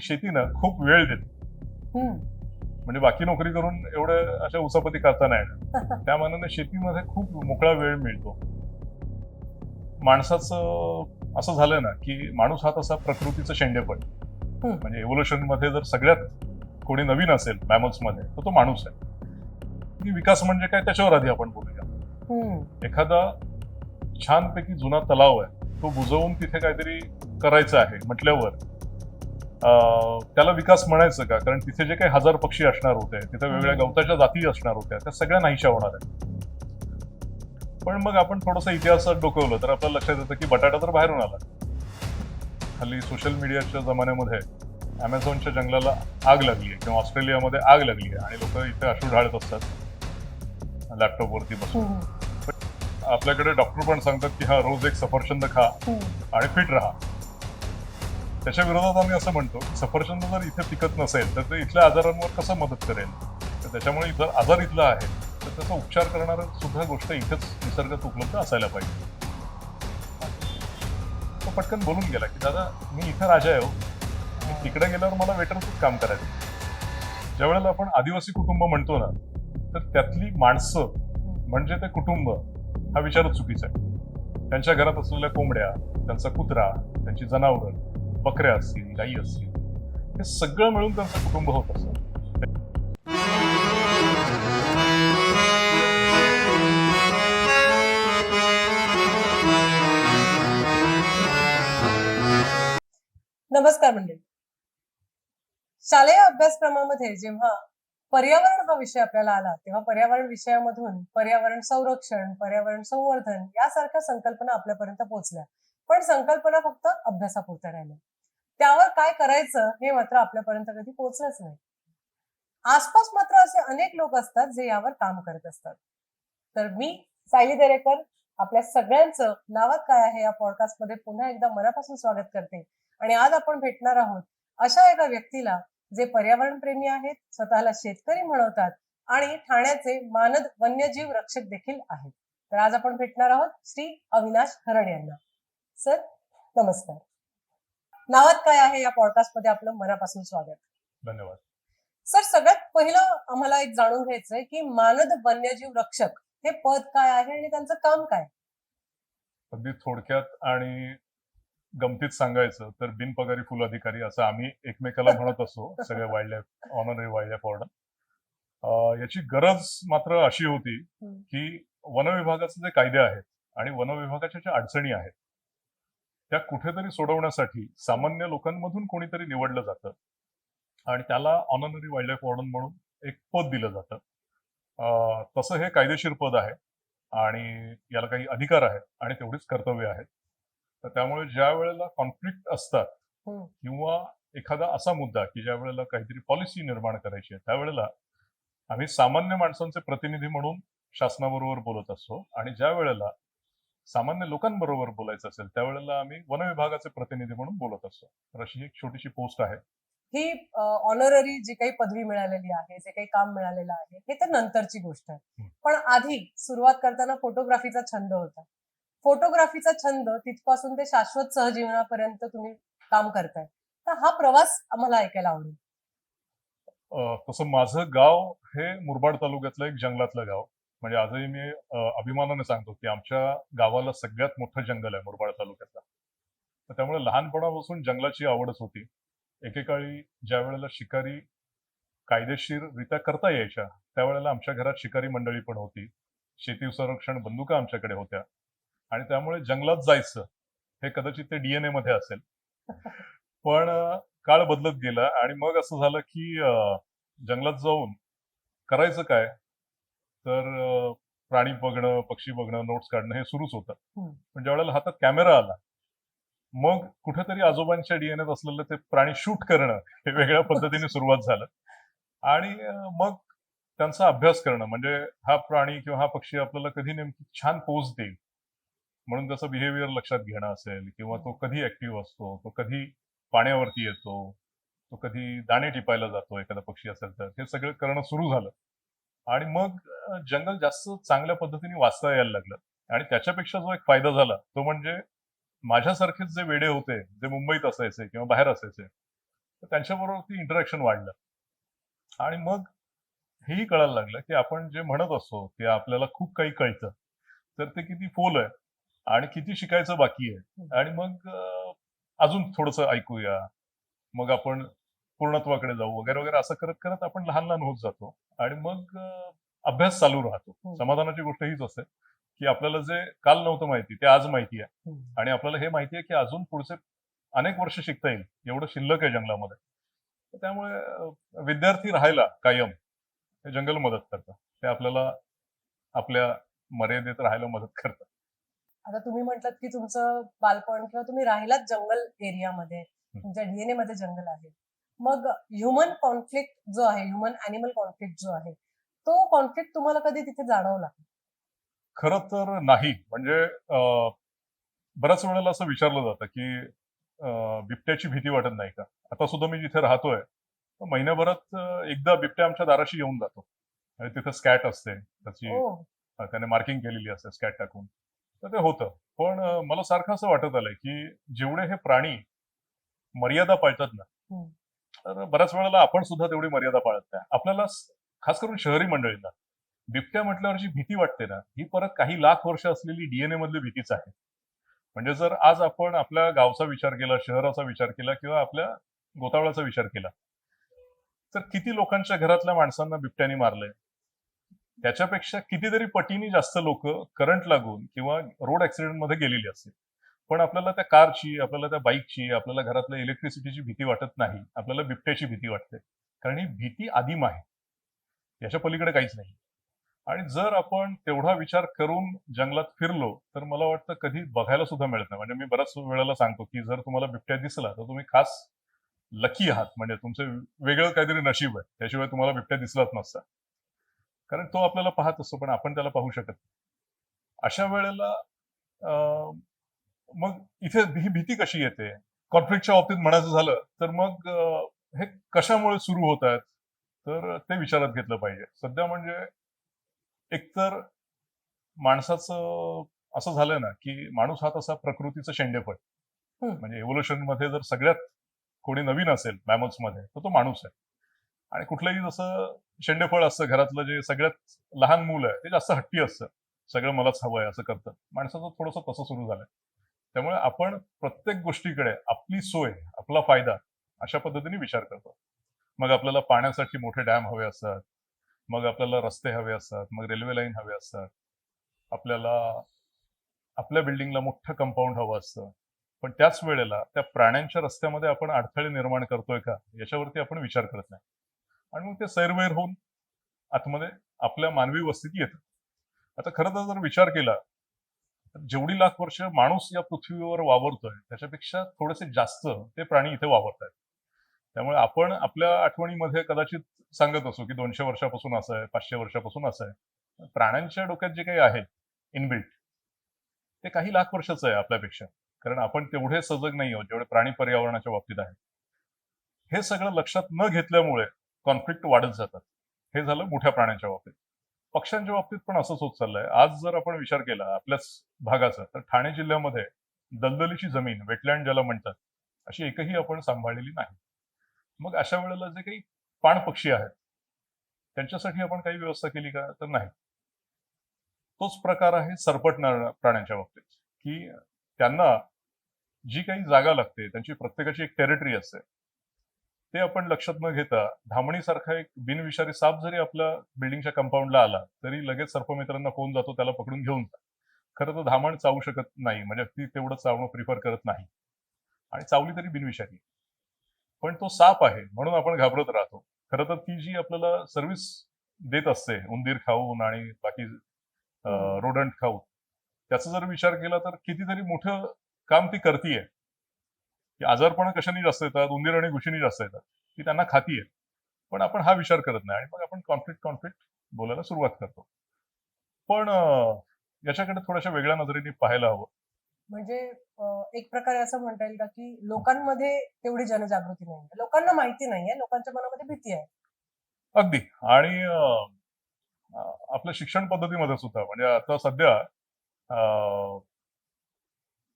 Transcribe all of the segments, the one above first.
शेतीनं खूप वेळ देते. म्हणजे बाकी नोकरी करून एवढं अशा उसापती करता नाही येणार. त्या मानाने शेतीमध्ये खूप मोकळा वेळ मिळतो. माणसाचं असं झालं ना की माणूस हा तसा प्रकृतीचं शेंडेपण. म्हणजे एव्होल्युशन मध्ये जर सगळ्यात कोणी नवीन असेल मॅमल्स मध्ये तर तो माणूस आहे. की विकास म्हणजे काय त्याच्यावर आधी आपण बोलूया. एखादा छानपैकी जुना तलाव आहे तो बुजवून तिथे काहीतरी करायचं आहे म्हटल्यावर त्याला विकास म्हणायचं का? कारण तिथे जे काही हजार पक्षी असणार होते, तिथे वेगवेगळ्या गवताच्या जाती असणार होत्या, त्या सगळ्या नाहीशा होणार आहेत. पण मग आपण थोडंसं इतिहासात डोकवलं तर आपल्याला लक्षात येतं की बटाटा तर बाहेरून आला. हल्ली सोशल मीडियाच्या जमान्यामध्ये अमेझॉनच्या जंगलाला आग लागली आहे किंवा ऑस्ट्रेलियामध्ये आग लागली आहे आणि लोक इथे अश्रू ढाळत असतात लॅपटॉपवरती बसून. आपल्याकडे डॉक्टर पण सांगतात की हा रोज एक सफरचंद खा आणि फिट राहा. त्याच्या विरोधात आम्ही असं म्हणतो की सफरचंद जर इथे पिकत नसेल तर ते इथल्या आजारांवर कसं मदत करेल. तर त्याच्यामुळे जर आजार इथला आहे तर त्याचा उपचार करणारा सुद्धा गोष्ट इथेच निसर्गात उपलब्ध असायला पाहिजे. तो पटकन बोलून गेला की दादा मी इथं राजा आहे हो, मी तिकडे गेल्यावर मला वेटरचंच काम करायचं. ज्या वेळेला आपण आदिवासी कुटुंब म्हणतो ना तर त्यातली माणसं म्हणजे ते कुटुंब हा विचारच चुकीचा आहे. त्यांच्या घरात असलेल्या कोंबड्या, त्यांचा कुत्रा, त्यांची जनावरं, बकऱ्या असतील, गायी असतील, हे सगळं मिळून त्यांचं कुटुंब होत असतं. नमस्कार मंडळी. शालेय अभ्यासक्रमामध्ये जेव्हा पर्यावरण हा विषय आपल्याला आला तेव्हा पर्यावरण विषयामधून पर्यावरण संरक्षण, पर्यावरण संवर्धन यासारख्या संकल्पना आपल्यापर्यंत पोहोचल्या. पण संकल्पना फक्त अभ्यासापुरत्या राहिल्या. त्यावर काय करायचं हे मात्र आपल्यापर्यंत कधी पोहोचलंच नाही. आसपास मात्र असे अनेक लोक असतात जे यावर काम करत असतात. तर मी सायली दरेकर आपल्या सगळ्यांचं नावात काय आहे या पॉडकास्टमध्ये पुन्हा एकदा मनापासून स्वागत करते. आणि आज आपण भेटणार आहोत अशा एका व्यक्तीला जे पर्यावरण प्रेमी आहेत, स्वतःला शेतकरी म्हणवतात आणि ठाण्याचे मानद वन्यजीव रक्षक देखील आहेत. तर आज आपण भेटणार आहोत श्री अविनाश हरण यांना. सर नमस्कार. नावात काय आहे या पॉडकास्टमध्ये आपलं मनापासून स्वागत. धन्यवाद. सर सगळ्यात पहिलं आम्हाला एक जाणून घ्यायचंय की मानद वन्यजीव रक्षक हे पद काय आहे आणि त्यांचं काम काय? अगदी थोडक्यात आणि गमतीत सांगायचं तर बिनपगारी फुल अधिकारी असं आम्ही एकमेकाला म्हणत असतो सगळ्या wildlife honorary wildlife warden. याची गरज मात्र अशी होती की वन विभागाचे जे कायदे आहेत आणि वन विभागाच्या ज्या अडचणी आहेत त्या कुठेतरी सोडवण्यासाठी सामान्य लोकांमधून कोणीतरी निवडलं जातं आणि त्याला ऑनररी वाईल्ड लाईफ वॉर्डन म्हणून एक पद दिलं जातं. तसं हे कायदेशीर पद आहे आणि याला काही अधिकार आहेत आणि तेवढीच कर्तव्य आहेत. तर त्यामुळे ज्या वेळेला कॉन्फ्लिक्ट असतात किंवा एखादा असा मुद्दा की ज्या वेळेला काहीतरी पॉलिसी निर्माण करायची आहे त्यावेळेला आम्ही सामान्य माणसांचे प्रतिनिधी म्हणून शासनाबरोबर बोलत असतो आणि ज्या वेळेला सामान्य लोकांबरोबर बोलायचं असेल त्यावेळेला आम्ही वन विभागाचे प्रतिनिधी म्हणून बोलत असतो. तर अशी एक छोटीशी पोस्ट आहे. ही ऑनररी जी काही पदवी मिळालेली आहे, जे काही काम मिळालेलं आहे हे तर नंतरची गोष्ट आहे. पण आधी सुरुवात करताना फोटोग्राफीचा छंद होता. फोटोग्राफीचा छंद तिथपासून ते शाश्वत सहजीवनापर्यंत तुम्ही काम करताय. तर हा प्रवास आम्हाला ऐकायला आवडेल. तसं माझं गाव हे मुरबाड तालुक्यातलं एक जंगलातलं गाव. म्हणजे आजही मी अभिमानाने सांगतो की आमच्या गावाला सगळ्यात मोठं जंगल आहे मुरबाड तालुक्यातलं. तर त्यामुळे लहानपणापासून जंगलाची आवडच होती. एकेकाळी ज्या वेळेला शिकारी कायदेशीररित्या करता यायच्या त्यावेळेला आमच्या घरात शिकारी मंडळी पण होती. शेती संरक्षण बंदुका आमच्याकडे होत्या आणि त्यामुळे जंगलात जायचं हे कदाचित ते डीएनए मध्ये असेल. पण काळ बदलत गेला आणि मग असं झालं की जंगलात जाऊन करायचं काय तर प्राणी बघणं, पक्षी बघणं, नोट्स काढणं हे सुरूच होतं. पण ज्या वेळेला हातात कॅमेरा आला मग कुठेतरी आजोबांच्या डीएनएत असलेलं ते प्राणी शूट करणं हे वेगळ्या पद्धतीने सुरुवात झालं आणि मग त्यांचा अभ्यास करणं म्हणजे हा प्राणी किंवा हा पक्षी आपल्याला कधी नेमकी छान पोज देईल म्हणून त्याचा बिहेवियर लक्षात घेणं असेल किंवा तो कधी ऍक्टिव्ह असतो, तो कधी पाण्यावरती येतो, तो कधी दाणे टिपायला जातो एखादा पक्षी असेल तर हे सगळं करणं सुरू झालं आणि मग जंगल जास्त चांगल्या पद्धतीने वाचता यायला लागलं आणि त्याच्यापेक्षा जो एक फायदा झाला तो म्हणजे माझ्यासारखेच जे वेडे होते जे मुंबईत असायचे किंवा बाहेर असायचे तर त्यांच्याबरोबर ती इंटरॅक्शन वाढलं. आणि मग हेही कळायला लागलं की आपण जे म्हणत असतो की आपल्याला खूप काही कळतं, तर ते किती फोल आहे आणि किती शिकायचं बाकी आहे. आणि मग अजून थोडंसं ऐकूया, मग आपण पूर्णत्वाकडे जाऊ वगैरे वगैरे, असं करत करत आपण लहान लहान होत जातो. आणि मग अभ्यास चालू राहतो. समाधानाची गोष्ट हीच असते की आपल्याला जे काल नव्हतं माहिती ते आज माहिती आहे. आणि आपल्याला हे माहिती आहे की अजून पुढचे अनेक वर्ष शिकता येईल, एवढं शिल्लक आहे जंगलामध्ये. तर त्यामुळे विद्यार्थी राहायला कायम हे जंगल मदत करतं. ते आपल्याला आपल्या मर्यादेत राहायला मदत करतं. आता तुम्ही म्हटलात की तुमचं बालपण किंवा तुम्ही राहिलात जंगल एरियामध्ये, तुमच्या डीएनए मध्ये जंगल आहे. मग ह्युमन कॉन्फ्लिक्ट जो आहे, ह्युमन अॅनिमल कॉन्फ्लिक्ट जो आहे, तो कॉन्फ्लिक्ट तुम्हाला कधी तिथे जाणवला? खरं तर नाही. म्हणजे बऱ्याच वेळेला असं विचारलं जातं की बिबट्याची भीती वाटत नाही का? आता सुद्धा मी जिथे राहतोय, तर महिन्याभरात एकदा बिबट्या आमच्या दाराशी येऊन जातो. आणि तिथं स्कॅट असते. त्याची ओह! त्याने मार्किंग केलेली असते स्कॅट टाकून. तर ते होतं. पण मला सारखं असं वाटत आलंय की जेवढे हे प्राणी मर्यादा पाळतात ना, हं. तर बऱ्याच वेळेला आपण सुद्धा तेवढी मर्यादा पाळत नाही. आपल्याला खास करून शहरी मंडळींना बिबट्या म्हटल्यावर जी भीती वाटते ना, ही परत काही लाख वर्ष असलेली डीएनए मधली भीतीच आहे. म्हणजे जर आज आपण आपल्या गावचा विचार केला, शहराचा विचार केला किंवा आपल्या गोतावळाचा विचार केला, तर किती लोकांच्या घरातल्या माणसांना बिबट्याने मारलंय? त्याच्यापेक्षा कितीतरी पटीने जास्त लोक करंट लागून किंवा रोड ॲक्सिडेंटमध्ये गेलेली असतील. पण आपल्याला त्या कारची, आपल्याला त्या बाईकची, आपल्याला घरातल्या इलेक्ट्रिसिटीची भीती वाटत नाही. आपल्याला बिबट्याची भीती वाटते. कारण ही भीती आदिम आहे. याच्या पलीकडे काहीच नाही. आणि जर आपण तेवढा विचार करून जंगलात फिरलो, तर मला वाटतं कधी बघायला सुद्धा मिळत नाही. म्हणजे मी बऱ्याच वेळेला सांगतो, की जर तुम्हाला बिबट्या दिसला, तर तुम्ही खास लकी आहात. म्हणजे तुमचं वेगळं काहीतरी नशीब आहे. त्याशिवाय तुम्हाला बिबट्या दिसलाच नसता. कारण तो आपल्याला पाहत असतो, पण आपण त्याला पाहू शकत नाही. अशा वेळेला अ, मग इथे ही भीती कशी येते? कॉन्फ्लिक्टच्या बाबतीत म्हणायचं झालं, तर मग हे कशामुळे सुरू होत आहेत? तर ते विचारात घेतलं पाहिजे. सध्या म्हणजे एकतर माणसाचं असं झालंय ना, की माणूस हा तसा प्रकृतीचं शेंडेफळ. हं. म्हणजे इव्होल्युशनमध्ये जर सगळ्यात कोणी नवीन असेल मॅमल्समध्ये, तर तो माणूस आहे. आणि कुठलंही जसं शेंडेफळ असतं घरातलं, जे सगळ्यात लहान मूल आहे, ते जास्त हट्टी असतं. सगळं मलाच हवंय असं करतं. माणसाचं थोडंसं तसं सुरू झालंय. त्यामुळे आपण प्रत्येक गोष्टीकडे आपली सोय, आपला फायदा अशा पद्धतीने विचार करतो. मग आपल्याला पाण्यासाठी मोठे डॅम हवे असतात. मग आपल्याला रस्ते हवे असतात. मग रेल्वे लाईन हवे असतात. आपल्याला आपल्या बिल्डिंगला मोठं कंपाऊंड हवं असतं. पण त्याच वेळेला त्या प्राण्यांच्या रस्त्यामध्ये आपण अडथळे निर्माण करतोय का? याच्यावरती आपण विचार करत नाही. आणि मग ते सैरवैर होऊन आतमध्ये आपल्या मानवी वस्तीत येतं. आता खरं तर जर विचार केला, तर जेवढी लाख वर्ष माणूस या पृथ्वीवर वावरतोय, त्याच्यापेक्षा थोडेसे जास्त ते प्राणी इथे वावरतायत. त्यामुळे आपण आपल्या आठवणीमध्ये कदाचित सांगत असू, की 200 वर्षापासून असं आहे, 500 वर्षापासून असं आहे. प्राण्यांच्या डोक्यात जे काही आहे इनबिल्ट, ते काही लाख वर्षाचं आहे आपल्यापेक्षा. कारण आपण तेवढे सजग नाही आहोत, जेवढे प्राणी पर्यावरणाच्या बाबतीत आहे. हे सगळं लक्षात न घेतल्यामुळे कॉन्फ्लिक्ट वाढत जातात. हे झालं मोठ्या प्राण्यांच्या बाबतीत. पक्ष्यांच्या बाबतीत पण असंच होत चाललंय. आज जर आपण विचार केला आपल्याच भागाचा, तर ठाणे जिल्ह्यामध्ये दलदलीची जमीन, वेटलँड ज्याला म्हणतात, अशी एकही आपण सांभाळलेली नाही. मग अशा वेळेला जे काही पाणपक्षी आहेत, त्यांच्यासाठी आपण काही व्यवस्था केली का? तर नाही. तोच प्रकार आहे सरपटणाऱ्या प्राण्यांच्या बाबतीत, की त्यांना जी काही जागा लागते, त्यांची प्रत्येकाची एक टेरिटरी असते. ते आपण लक्षात न घेता धामणीसारखा एक बिनविषारी साप जरी आपल्या बिल्डिंगच्या कंपाऊंडला आला, तरी लगेच सर्पमित्रांना फोन जातो, त्याला पकडून घेऊन जा. खरं तर धामण चावू शकत नाही, म्हणजे ती तेवढं चावणं प्रिफर करत नाही. आणि चावली तरी बिनविषारी. पण तो साप आहे म्हणून आपण घाबरत राहतो. खरं तर ती जी आपल्याला सर्व्हिस देत असते, उंदीर खाऊन आणि बाकी हं. रोडंट खाऊन, त्याचा जर विचार केला तर कितीतरी मोठं काम ती करतीये. की आजारपणं कशाने जास्त येतात, उंदीर आणि घुशीने जास्त येतात. ती त्यांना खातीये. पण आपण हा विचार करत नाही आणि मग आपण कॉन्फ्लिक्ट बोलायला सुरुवात करतो. पण याच्याकडे थोड्याशा वेगळ्या नजरेने पाहायला हवं. म्हणजे एक प्रकारे असं म्हणता येईल का, की लोकांमध्ये तेवढी जनजागृती नाहीये. लोकांना माहिती नाहीये, लोकांच्या मनामध्ये भीती आहे. अगदी. आणि अ, आपल्या शिक्षण पद्धतीमध्ये सुद्धा म्हणजे आता सध्या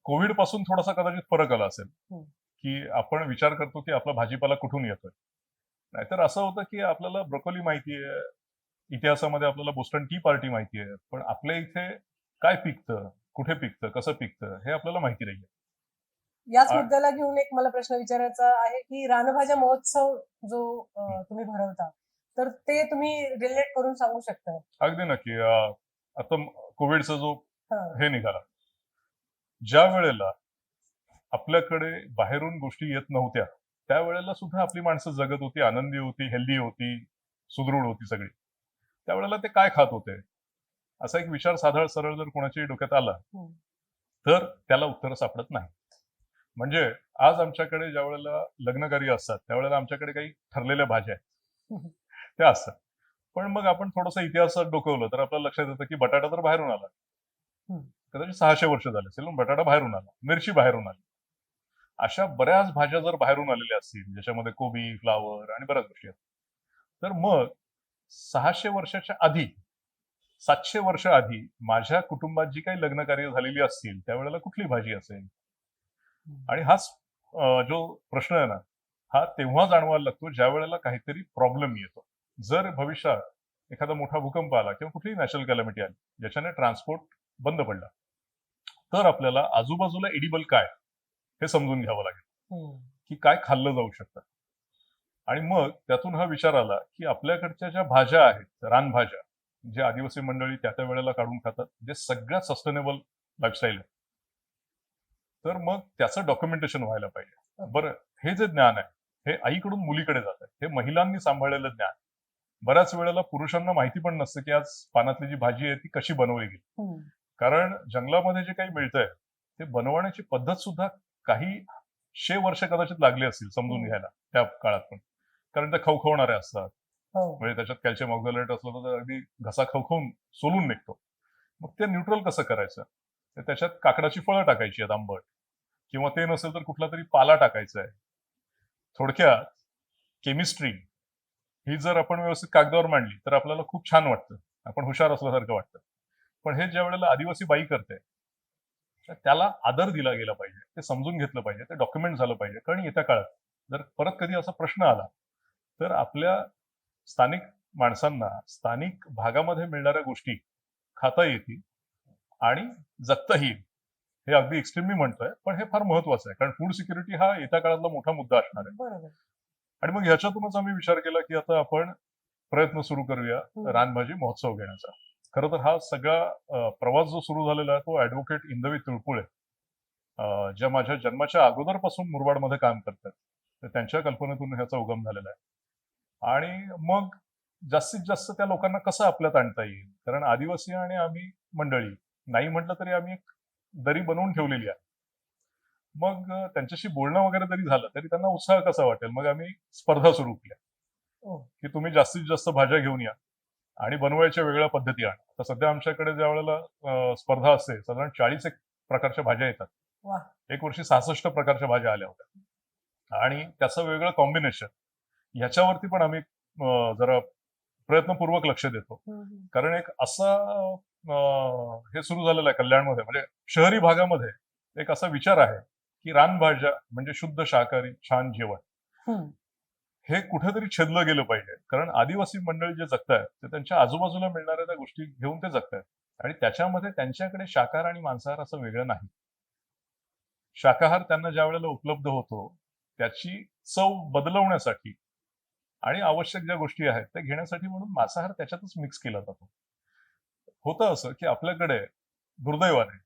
कोव्हिड पासून थोडासा कदाचित फरक आला असेल, हं. की आपण विचार करतो की आपला भाजीपाला कुठून येतोय. नाहीतर असं होतं की आपल्याला ब्रोकोली माहितीये, इतिहासामध्ये आपल्याला बोस्टन टी पार्टी माहितीये, पण आपल्या इथे काय पिकतं, कुठे पिकतं, कसं पिकतं हे आपल्याला माहिती नाहीये. याच आ- मुद्द्याला घेऊन एक मला प्रश्न विचारायचा आहे की रानभाज्या महोत्सव जो तुम्ही भरवता, तर ते तुम्ही रिलेट करून सांगू शकता? अगदी नक्की. आता कोविडचा जो हा. हे निघाला, ज्या वेळेला आपल्याकडे बाहेरून गोष्टी येत नव्हत्या, त्यावेळेला सुद्धा आपली माणसं जगत होती, आनंदी होती, हेल्दी होती, सुदृढ होती सगळी. त्यावेळेला ते काय खात होते? असा एक विचार साधारण सरळ जर कोणाच्याही डोक्यात आला, हम्म. तर त्याला उत्तर सापडत नाही. म्हणजे आज आमच्याकडे ज्या वेळेला लग्नकार्य असतात, त्यावेळेला आमच्याकडे काही ठरलेल्या भाज्या आहेत, त्या असतात. पण मग आपण थोडंसं इतिहासात डोकवलं, तर आपल्याला लक्षात येतं की बटाटा तर बाहेरून आला. हम्म. कदाचित 600 वर्ष झाले असेल, पण बटाटा बाहेरून आला, मिरची बाहेरून आली. अशा बऱ्याच भाज्या जर बाहेरून आलेल्या असतील, ज्याच्यामध्ये कोबी, फ्लावर आणि बऱ्याच गोष्टी आहेत, तर मग 600 वर्षाच्या आधी, 700 वर्ष आधी माझ्या कुटुंबात जी काही लग्नकार्य झालेली असतील, त्यावेळेला कुठली भाजी असेल? आणि हाच जो प्रश्न आहे ना, हा तेव्हा जाणवायला लागतो ज्या वेळेला काहीतरी प्रॉब्लेम येतो. जर भविष्यात एखादा मोठा भूकंप आला किंवा कुठलीही नॅचरल कॅलॅमिटी आली, ज्याच्याने ट्रान्सपोर्ट बंद पडला, तर आपल्याला आजूबाजूला एडिबल काय हे समजून घ्यावं लागेल, हम्म. की काय खाल्लं जाऊ शकतं. आणि मग त्यातून हा विचार आला, की आपल्याकडच्या ज्या भाज्या आहेत, रानभाज्या, जे आदिवासी मंडळी त्या वेळेला काढून खातात, जे सगळ्यात सस्टेनेबल लाईफस्टाईल आहे. तर मग त्याचं डॉक्युमेंटेशन व्हायला पाहिजे. बरं, हे जे ज्ञान आहे, हे आईकडून मुलीकडे जात आहे. हे महिलांनी सांभाळलेलं ज्ञान. बऱ्याच वेळेला पुरुषांना माहिती पण नसतं, की आज पानातली जी भाजी आहे ती कशी बनवली गेली. हम्म. कारण जंगलामध्ये जे काही मिळतंय, ते बनवण्याची पद्धत सुद्धा काही 100 वर्ष कदाचित लागली असतील समजून घ्यायला त्या काळात पण. कारण त्या खवखवणाऱ्या असतात. हो. म्हणजे त्याच्यात कॅल्शियम ऑक्झॅलेट असलं तर अगदी घसा खवखवून सोलून निघतो. मग ते न्यूट्रल कसं करायचं? तर त्याच्यात काकडाची फळं टाकायची आहेत आंबट, किंवा ते नसेल तर कुठला तरी पाला टाकायचा आहे. थोडक्यात केमिस्ट्री ही जर आपण व्यवस्थित कागदावर मांडली, तर आपल्याला खूप छान वाटतं. आपण हुशार असल्यासारखं वाटतं. पण हे ज्या वेळेला आदिवासी बाई करते, तर त्याला आदर दिला गेला पाहिजे. ते समजून घेतलं पाहिजे. ते डॉक्युमेंट झालं पाहिजे. कारण येत्या काळात जर परत कधी असा प्रश्न आला, तर आपल्या स्थानिक माणसांना स्थानिक भागामध्ये मिळणाऱ्या गोष्टी खाता येतील आणि जगताही येईल. हे अगदी एक्स्ट्रीमली म्हणतोय, पण हे फार महत्वाचं आहे. कारण फूड सिक्युरिटी हा येत्या काळातला मोठा मुद्दा असणार आहे. बरोबर. आणि मग ह्याच्यातूनच आम्ही विचार केला, की आता आपण प्रयत्न सुरू करूया रानभाजी महोत्सव घेण्याचा. खरं तर हा सगळा प्रवास जो सुरू झालेला आहे, तो ॲडव्होकेट इंदवी तुळपुळे, ज्या माझ्या जन्माच्या अगोदरपासून मुरबाडमध्ये काम करतात. तर त्यांच्या कल्पनेतून ह्याचा उगम झालेला आहे. आणि मग जास्तीत जास्त त्या लोकांना कसं आपल्यात आणता येईल? कारण आदिवासी आणि आम्ही मंडळी, नाही म्हटलं तरी आम्ही एक दरी बनवून ठेवलेली आहे. मग त्यांच्याशी बोलणं वगैरे जरी झालं, तरी त्यांना उत्साह कसा वाटेल? मग आम्ही स्पर्धा सुरू केल्या, हो. की तुम्ही जास्तीत जास्त भाज्या घेऊन या आणि बनवायच्या वेगळ्या पद्धती आणा. आता सध्या आमच्याकडे ज्यावेळेला स्पर्धा असते, साधारण 40 एक प्रकारच्या भाज्या येतात. वा. एक वर्षी 66 प्रकारच्या भाज्या आल्या होत्या. आणि त्याचं वेगळं कॉम्बिनेशन, ह्याच्यावरती पण आम्ही जरा प्रयत्नपूर्वक लक्ष देतो. कारण एक असा हे सुरू झालेलं आहे कल्याणमध्ये, म्हणजे शहरी भागामध्ये एक असा विचार आहे, की रानभाज्या म्हणजे शुद्ध शाकाहारी छान जेवण. हम्म. हे कुठेतरी छेदलं गेलं पाहिजे. कारण आदिवासी मंडळी जे जगतायत, ते त्यांच्या आजूबाजूला मिळणाऱ्या त्या गोष्टी घेऊन ते जगतायत. आणि त्याच्यामध्ये त्यांच्याकडे शाकाहार आणि मांसाहार असं वेगळं नाही. शाकाहार त्यांना ज्या वेळेला उपलब्ध होतो, त्याची चव बदलवण्यासाठी आणि आवश्यक ज्या गोष्टी आहेत, त्या घेण्यासाठी म्हणून मांसाहार त्याच्यातच मिक्स केला जातो. होतं असं, की आपल्याकडे दुर्दैवाने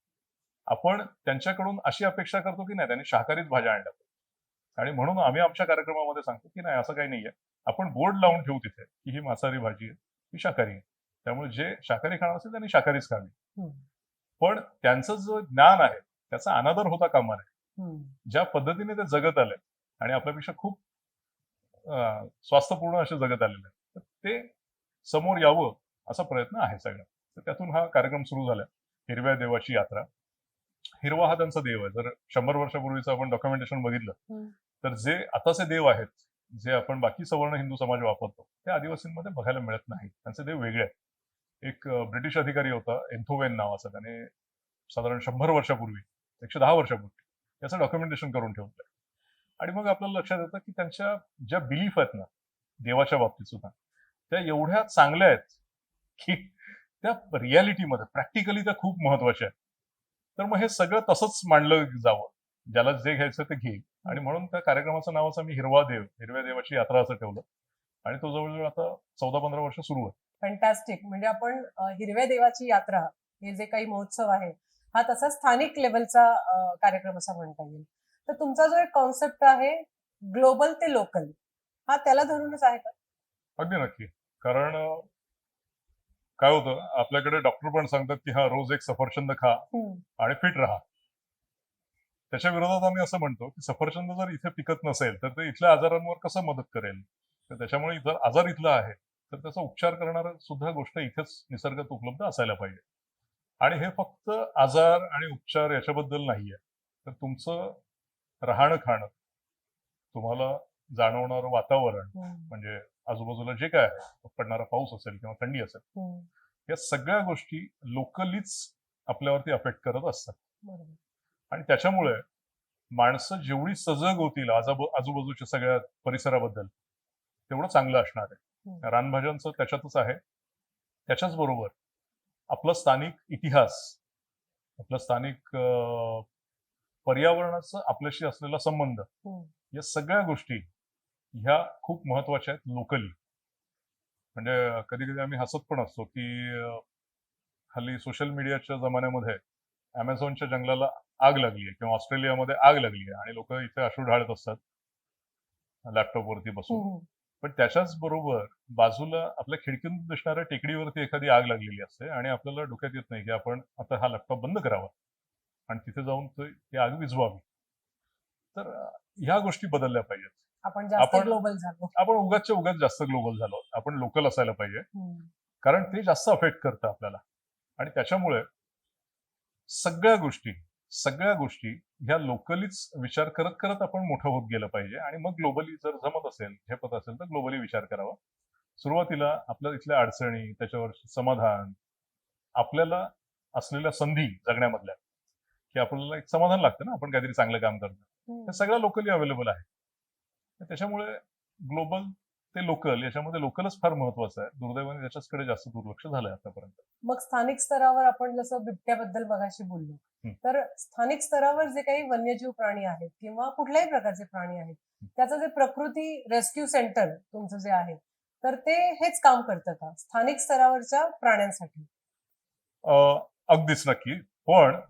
आपण त्यांच्याकडून अशी अपेक्षा करतो, की नाही त्यांनी शाकाहारीच भाज्या आणल्या पाहिजेत. आणि म्हणून आम्ही आमच्या कार्यक्रमामध्ये सांगतो, की नाही असं काही नाहीये. आपण बोर्ड लावून ठेवू तिथे, की ही मांसाहारी भाजी आहे, ही शाकाहारी आहे. त्यामुळे जे शाकाहारी खाणार असेल त्यांनी शाकाहारीच खावी. पण त्यांचं जो ज्ञान आहे, त्याचा अनादर होता कामा नये. ज्या पद्धतीने ते जगत आले आणि आपल्यापेक्षा खूप स्वास्थ्यपूर्ण असे जगत आलेले आहेत. तर ते समोर यावं असा प्रयत्न आहे सगळा. तर त्यातून हा कार्यक्रम सुरू झाला. हिरव्या देवाची यात्रा. हिरवा हा त्यांचा देव आहे. जर 100 वर्षापूर्वीचं आपण डॉक्युमेंटेशन बघितलं, तर जे आताचे देव आहेत, जे आपण बाकी सवर्ण हिंदू समाज वापरतो, ते आदिवासींमध्ये बघायला मिळत नाही. त्यांचे देव वेगळे आहेत. एक ब्रिटिश अधिकारी होता, एन्थोवेन नावाचा. त्याने साधारण 100 वर्षापूर्वी, 110 वर्षापूर्वी त्याचं डॉक्युमेंटेशन करून ठेवलं. आणि मग आपल्याला लक्षात येतं की त्यांच्या ज्या बिलीफ आहेत ना देवाच्या बाबतीत सुद्धा त्या एवढ्या चांगल्या आहेत की त्या रियालिटीमध्ये प्रॅक्टिकली त्या खूप महत्वाच्या आहेत. तर मग हे सगळं तसंच मांडलं जावं, ज्याला जे घ्यायचं ते घेईल. आणि म्हणून त्या कार्यक्रमाचं नावाचं मी हिरवा देव, हिरव्या देवाची यात्रा असं ठेवलं. आणि तो जवळजवळ आता 14-15 वर्ष सुरू आहे. फॅन्टॅस्टिक. म्हणजे आपण हिरव्या देवाची यात्रा हे जे काही महोत्सव आहे हा तसा स्थानिक लेवलचा कार्यक्रम असा म्हणता येईल. तर तुमचा जो एक कॉन्सेप्ट आहे ग्लोबल ते लोकल हा त्याला धरूनच आहे का? अगदी नक्की. कारण काय होतं, आपल्याकडे डॉक्टर पण सांगतात की हा रोज एक सफरचंद खा आणि फिट राहा. त्याच्या विरोधात आम्ही असं म्हणतो की सफरचंद जर इथे पिकत नसेल तर ते इथल्या आजारांवर कसं मदत करेल. तर त्याच्यामुळे जर आजार इथला आहे तर त्याचा उपचार करणारा सुद्धा गोष्ट इथेच निसर्गात उपलब्ध असायला पाहिजे. आणि हे फक्त आजार आणि उपचार याच्याबद्दल नाहीये. तर तुमचं राहणं खाणं, तुम्हाला जाणवणारं वातावरण, म्हणजे आजूबाजूला जे काय आहे, पडणारा पाऊस असेल किंवा थंडी असेल, या सगळ्या गोष्टी लोकलीच आपल्यावरती अफेक्ट करत असतात. आणि त्याच्यामुळे माणसं जेवढी सजग होतील आजूबाजूच्या सगळ्या परिसराबद्दल तेवढं चांगलं असणार आहे. रानभाज्यांचं त्याच्यातच आहे. त्याच्याच बरोबर आपला स्थानिक इतिहास, आपलं स्थानिक पर्यावरणाचा आपल्याशी असलेला संबंध, या सगळ्या गोष्टी ह्या खूप महत्वाच्या आहेत लोकली. म्हणजे कधी कधी आम्ही हसत पण असतो की हल्ली सोशल मीडियाच्या जमान्यामध्ये अमेझॉनच्या जंगलाला आग लागली आहे किंवा ऑस्ट्रेलियामध्ये आग लागली आहे आणि लोक इथे अश्रू ढाळत असतात लॅपटॉपवरती बसून. पण त्याच्याच बरोबर बाजूला आपल्या खिडकीतून दिसणाऱ्या टेकडीवरती एखादी आग लागलेली असते आणि आपल्याला डोक्यात येत नाही की आपण आता हा लॅपटॉप बंद करावा आणि तिथे जाऊन ती आग विझवावी. तर ह्या गोष्टी बदलल्या पाहिजेत. आपण जास्त आपण ग्लोबल झालो. आपण उगाचच्या उगाच जास्त ग्लोबल झालो. आपण लोकल असायला पाहिजे. कारण ते जास्त अफेक्ट करतं आपल्याला. आणि त्याच्यामुळे सगळ्या गोष्टी ह्या लोकलीच विचार करत करत आपण मोठं होत गेलं पाहिजे. आणि मग ग्लोबली जर जमत असेल, झेपत असेल तर ग्लोबली विचार करावा. सुरुवातीला आपल्या इथल्या अडचणी, त्याच्यावर समाधान, आपल्याला असलेल्या संधी जगण्यामधल्या, की आपल्याला एक समाधान लागतं ना, आपण काहीतरी चांगलं काम करतो. हे सगळ्या लोकली अवेलेबल आहे. तर त्याच्यामुळे ग्लोबल ते लोकल याच्यामध्ये लोकलच फार महत्वाचं आहे. दुर्दैवाने त्याच्याचकडे जास्त दुर्लक्ष झालंय आतापर्यंत. मग स्थानिक स्तरावर आपण जसं बिबट्याबद्दल मगाशी बोललो, तर स्थानिक स्तरावर जे काही वन्यजीव प्राणी आहेत किंवा कुठल्याही प्रकारचे प्राणी आहेत, त्याचं जे प्रकृती रेस्क्यू सेंटर तुमचं जे आहे, तर ते हेच काम करतं का स्थानिक स्तरावरच्या प्राण्यांसाठी? अगदीच नक्की. पण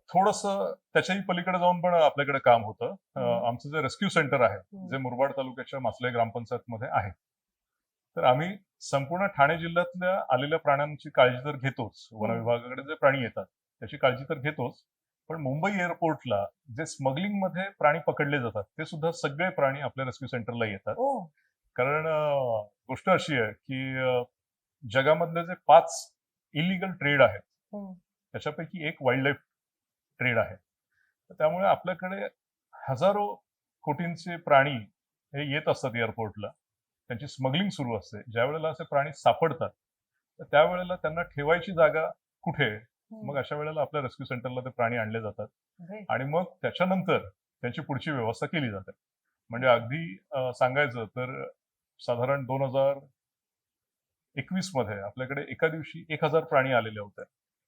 थोडंसं त्याच्याही पलीकडे जाऊन पण आपल्याकडे काम होतं. आमचं जे रेस्क्यू सेंटर आहे, जे मुरबाड तालुक्याच्या मासले ग्रामपंचायतमध्ये आहे. तर आम्ही संपूर्ण ठाणे जिल्ह्यातल्या आलेल्या प्राण्यांची काळजी तर घेतोच. वन विभागाकडे जे प्राणी येतात त्याची काळजी तर घेतोच. पण मुंबई एअरपोर्टला जे स्मगलिंगमध्ये प्राणी पकडले जातात ते सुद्धा सगळे प्राणी आपल्या रेस्क्यू सेंटरला येतात. कारण गोष्ट अशी आहे की जगामधले जे 5 इलिगल ट्रेड आहेत त्याच्यापैकी एक वाईल्ड लाईफ ट्रेड आहे. तर त्यामुळे आपल्याकडे हजारो कोटींचे प्राणी हे येत असतात एअरपोर्टला. त्यांची स्मगलिंग सुरू असते. ज्या वेळेला असे प्राणी सापडतात तर त्यावेळेला त्यांना ठेवायची जागा कुठे? मग अशा वेळेला आपल्या रेस्क्यू सेंटरला ते प्राणी आणले जातात आणि मग त्याच्यानंतर त्यांची पुढची व्यवस्था केली जाते. म्हणजे अगदी सांगायचं तर साधारण 2021 मध्ये आपल्याकडे एका दिवशी 1000 प्राणी आलेले होते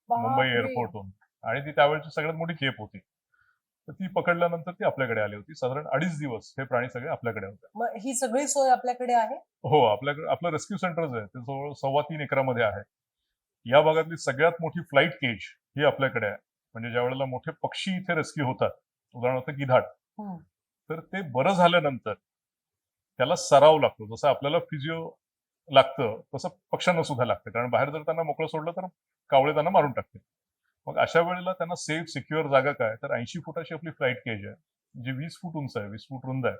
मुंबई एअरपोर्टहून. आणि ती त्यावेळची सगळ्यात मोठी खेप होती. तर ती पकडल्यानंतर ती आपल्याकडे आली होती. साधारण 2.5 दिवस हे प्राणी सगळे आपल्याकडे होते. मग ही सगळी सोय आपल्याकडे आहे? हो, आपल्याकडे आपलं रेस्क्यू सेंटरच आहे. ते जवळ 3.25 एकरामध्ये आहे. या भागातली सगळ्यात मोठी फ्लाईट केज ही आपल्याकडे आहे. म्हणजे ज्या वेळेला मोठे पक्षी इथे रेस्क्यू होतात, उदाहरणार्थ गिधाड, तर ते बरं झाल्यानंतर त्याला सराव लागतो. जसं आपल्याला फिजिओ लागतं तसं पक्ष्यांना सुद्धा लागतं. कारण बाहेर जर त्यांना मोकळं सोडलं तर कावळे त्यांना मारून टाकतील. मग अशा वेळेला त्यांना सेफ सिक्युअर जागा काय, तर 80 फुटाची आपली फ्लाईट केज आहे, जी 20 फूट उंच आहे, 20 फूट रुंद आहे.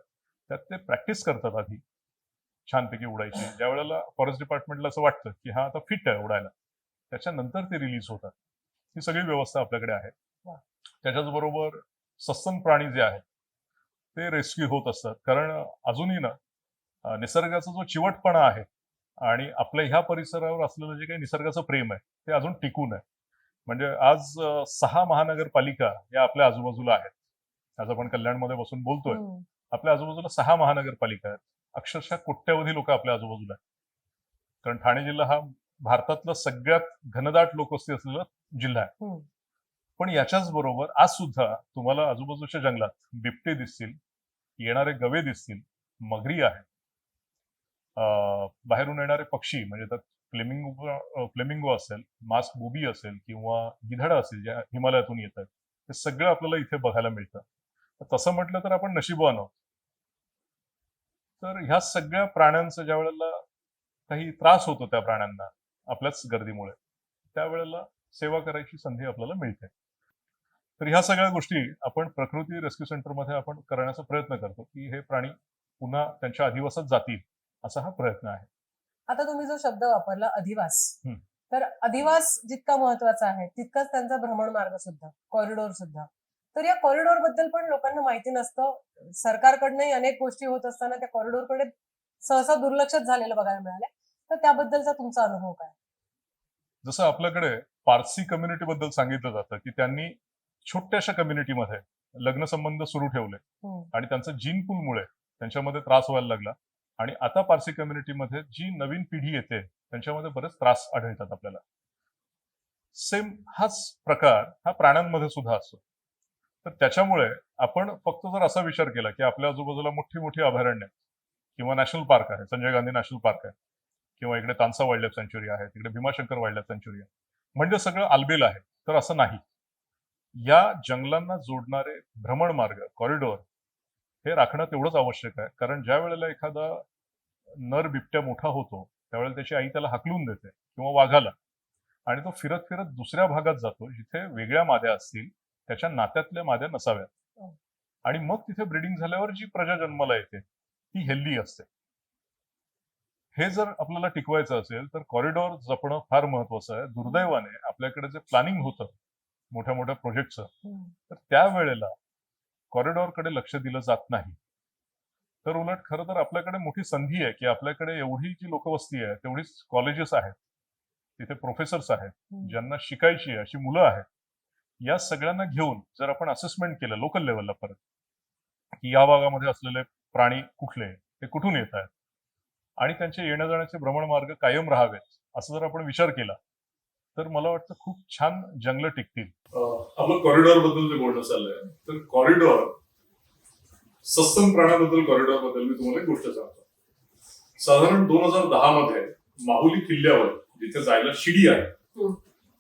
त्यात ते प्रॅक्टिस करतात आधी छानपैकी उडायची. ज्या वेळेला फॉरेस्ट डिपार्टमेंटला असं वाटतं की हा आता फिट आहे उडायला, त्याच्यानंतर ते रिलीज होतात. ही सगळी व्यवस्था आपल्याकडे आहे. त्याच्याच बरोबर सस्तन प्राणी जे आहेत ते रेस्क्यू होत असतात. कारण अजूनही ना निसर्गाचा जो चिवटपणा आहे आणि आपल्या ह्या परिसरावर असलेलं जे काही निसर्गाचं प्रेम आहे ते अजून टिकून आहे. म्हणजे आज 6 महानगरपालिका या आपल्या आजूबाजूला आहेत. आज आपण कल्याणमध्ये बसून बोलतोय आपल्या आजूबाजूला 6 महानगरपालिका आहेत. अक्षरशः कोट्यवधी लोक आपल्या आजूबाजूला आहेत. कारण ठाणे जिल्हा हा भारतातला सगळ्यात घनदाट लोकवस्ती असलेला जिल्हा आहे. हम्म. पण याच्याच बरोबर आज सुद्धा तुम्हाला आजूबाजूच्या जंगलात बिबटे दिसतील, येणारे गवे दिसतील, मगरी आहे, बाहेरून येणारे पक्षी म्हणजे त्यात फ्लेमिंगो असेल, मास्क बुबी असेल किंवा गिधाडं असेल ज्या हिमालयातून येतात, हे सगळं आपल्याला इथे बघायला मिळतं. तर तसं म्हटलं तर आपण नशीबवान आहोत. तर ह्या सगळ्या प्राण्यांचा ज्या वेळेला काही त्रास होतो त्या प्राण्यांना आपल्याच गर्दीमुळे, त्यावेळेला सेवा करायची संधी आपल्याला मिळते. तर ह्या सगळ्या गोष्टी आपण प्रकृती रेस्क्यू सेंटरमध्ये आपण करण्याचा प्रयत्न करतो की हे प्राणी पुन्हा त्यांच्या अधिवासात जातील, असा हा प्रयत्न आहे. आता तुम्ही जो शब्द वापरला अधिवास, हम्म. तर अधिवास जितका महत्वाचा आहे तितकाच त्यांचा भ्रमण मार्ग सुद्धा, कॉरिडॉर सुद्धा. तर या कॉरिडॉर बद्दल पण लोकांना माहिती नसतं. सरकारकडनंही अनेक गोष्टी होत असताना त्या कॉरिडॉरकडे सहसा दुर्लक्षच झालेलं बघायला मिळालं. तर त्याबद्दलचा तुमचा अनुभव काय? जसं आपल्याकडे पारसी कम्युनिटी बद्दल सांगितलं जातं की त्यांनी छोट्याशा कम्युनिटीमध्ये लग्न संबंध सुरू ठेवले आणि त्यांचं जीन पूलमुळे त्यांच्यामध्ये त्रास व्हायला लागला. आणि आता पारसी कम्युनिटीमध्ये जी नवीन पिढी येते त्यांच्यामध्ये बरेच त्रास आढळतात आपल्याला. सेम हाच प्रकार हा प्राण्यांमध्ये सुद्धा असतो. तर त्याच्यामुळे आपण फक्त जर असा विचार केला की आपल्या आजूबाजूला मोठी मोठी अभयारण्य किंवा नॅशनल पार्क आहे, संजय गांधी नॅशनल पार्क आहे, किंवा इकडे तानसा वाईल्ड लाईफ सँच्युरी आहे, तिकडे भीमाशंकर वाईल्ड लाईफ सँच्युरी आहे, म्हणजे सगळं आलबेल आहे, तर असं नाही. या जंगलांना जोडणारे भ्रमण मार्ग, कॉरिडॉर हे राखणं तेवढंच आवश्यक आहे. कारण ज्या वेळेला एखादा नर बिबट्या मोठा होतो त्यावेळेला त्याची आई त्याला हाकलून देते किंवा वाघाला, आणि तो फिरत फिरत दुसऱ्या भागात जातो जिथे वेगळ्या माद्या असतील, त्याच्या नात्यातल्या माद्या नसाव्यात, आणि मग तिथे ब्रीडिंग झाल्यावर जी प्रजा जन्माला येते ती हेल्दी असते. हे जर आपल्याला टिकवायचं असेल तर कॉरिडॉर जपणं फार महत्वाचं आहे. दुर्दैवाने आपल्याकडे जे प्लॅनिंग होतं मोठ्या मोठ्या प्रोजेक्टचं, तर त्यावेळेला कॉरिडॉरकडे लक्ष दिलं जात नाही. तर उलट खरं तर आपल्याकडे मोठी संधी आहे की आपल्याकडे एवढी जी लोकवस्ती आहे तेवढीच कॉलेजेस आहेत, तिथे प्रोफेसर्स आहेत, ज्यांना शिकायची अशी मुलं आहेत. या सगळ्यांना घेऊन जर आपण असेसमेंट केलं लोकल लेवलला परत की या भागामध्ये असलेले प्राणी कुठले, ते कुठून येत आहेत, आणि त्यांचे येण्या जाण्याचे भ्रमण मार्ग कायम राहावेत, असं जर आपण विचार केला तर मला वाटतं खूप छान जंगलं टिकतील. आपलं कॉरिडॉर बद्दल जे बोलणं चाललंय, तर कॉरिडॉर सस्तन प्राण्याबद्दल कॉरिडॉर बद्दल मी तुम्हाला एक गोष्ट सांगतो. साधारण 2010 मध्ये माहुली किल्ल्यावर जिथे जायला शिडी आहे,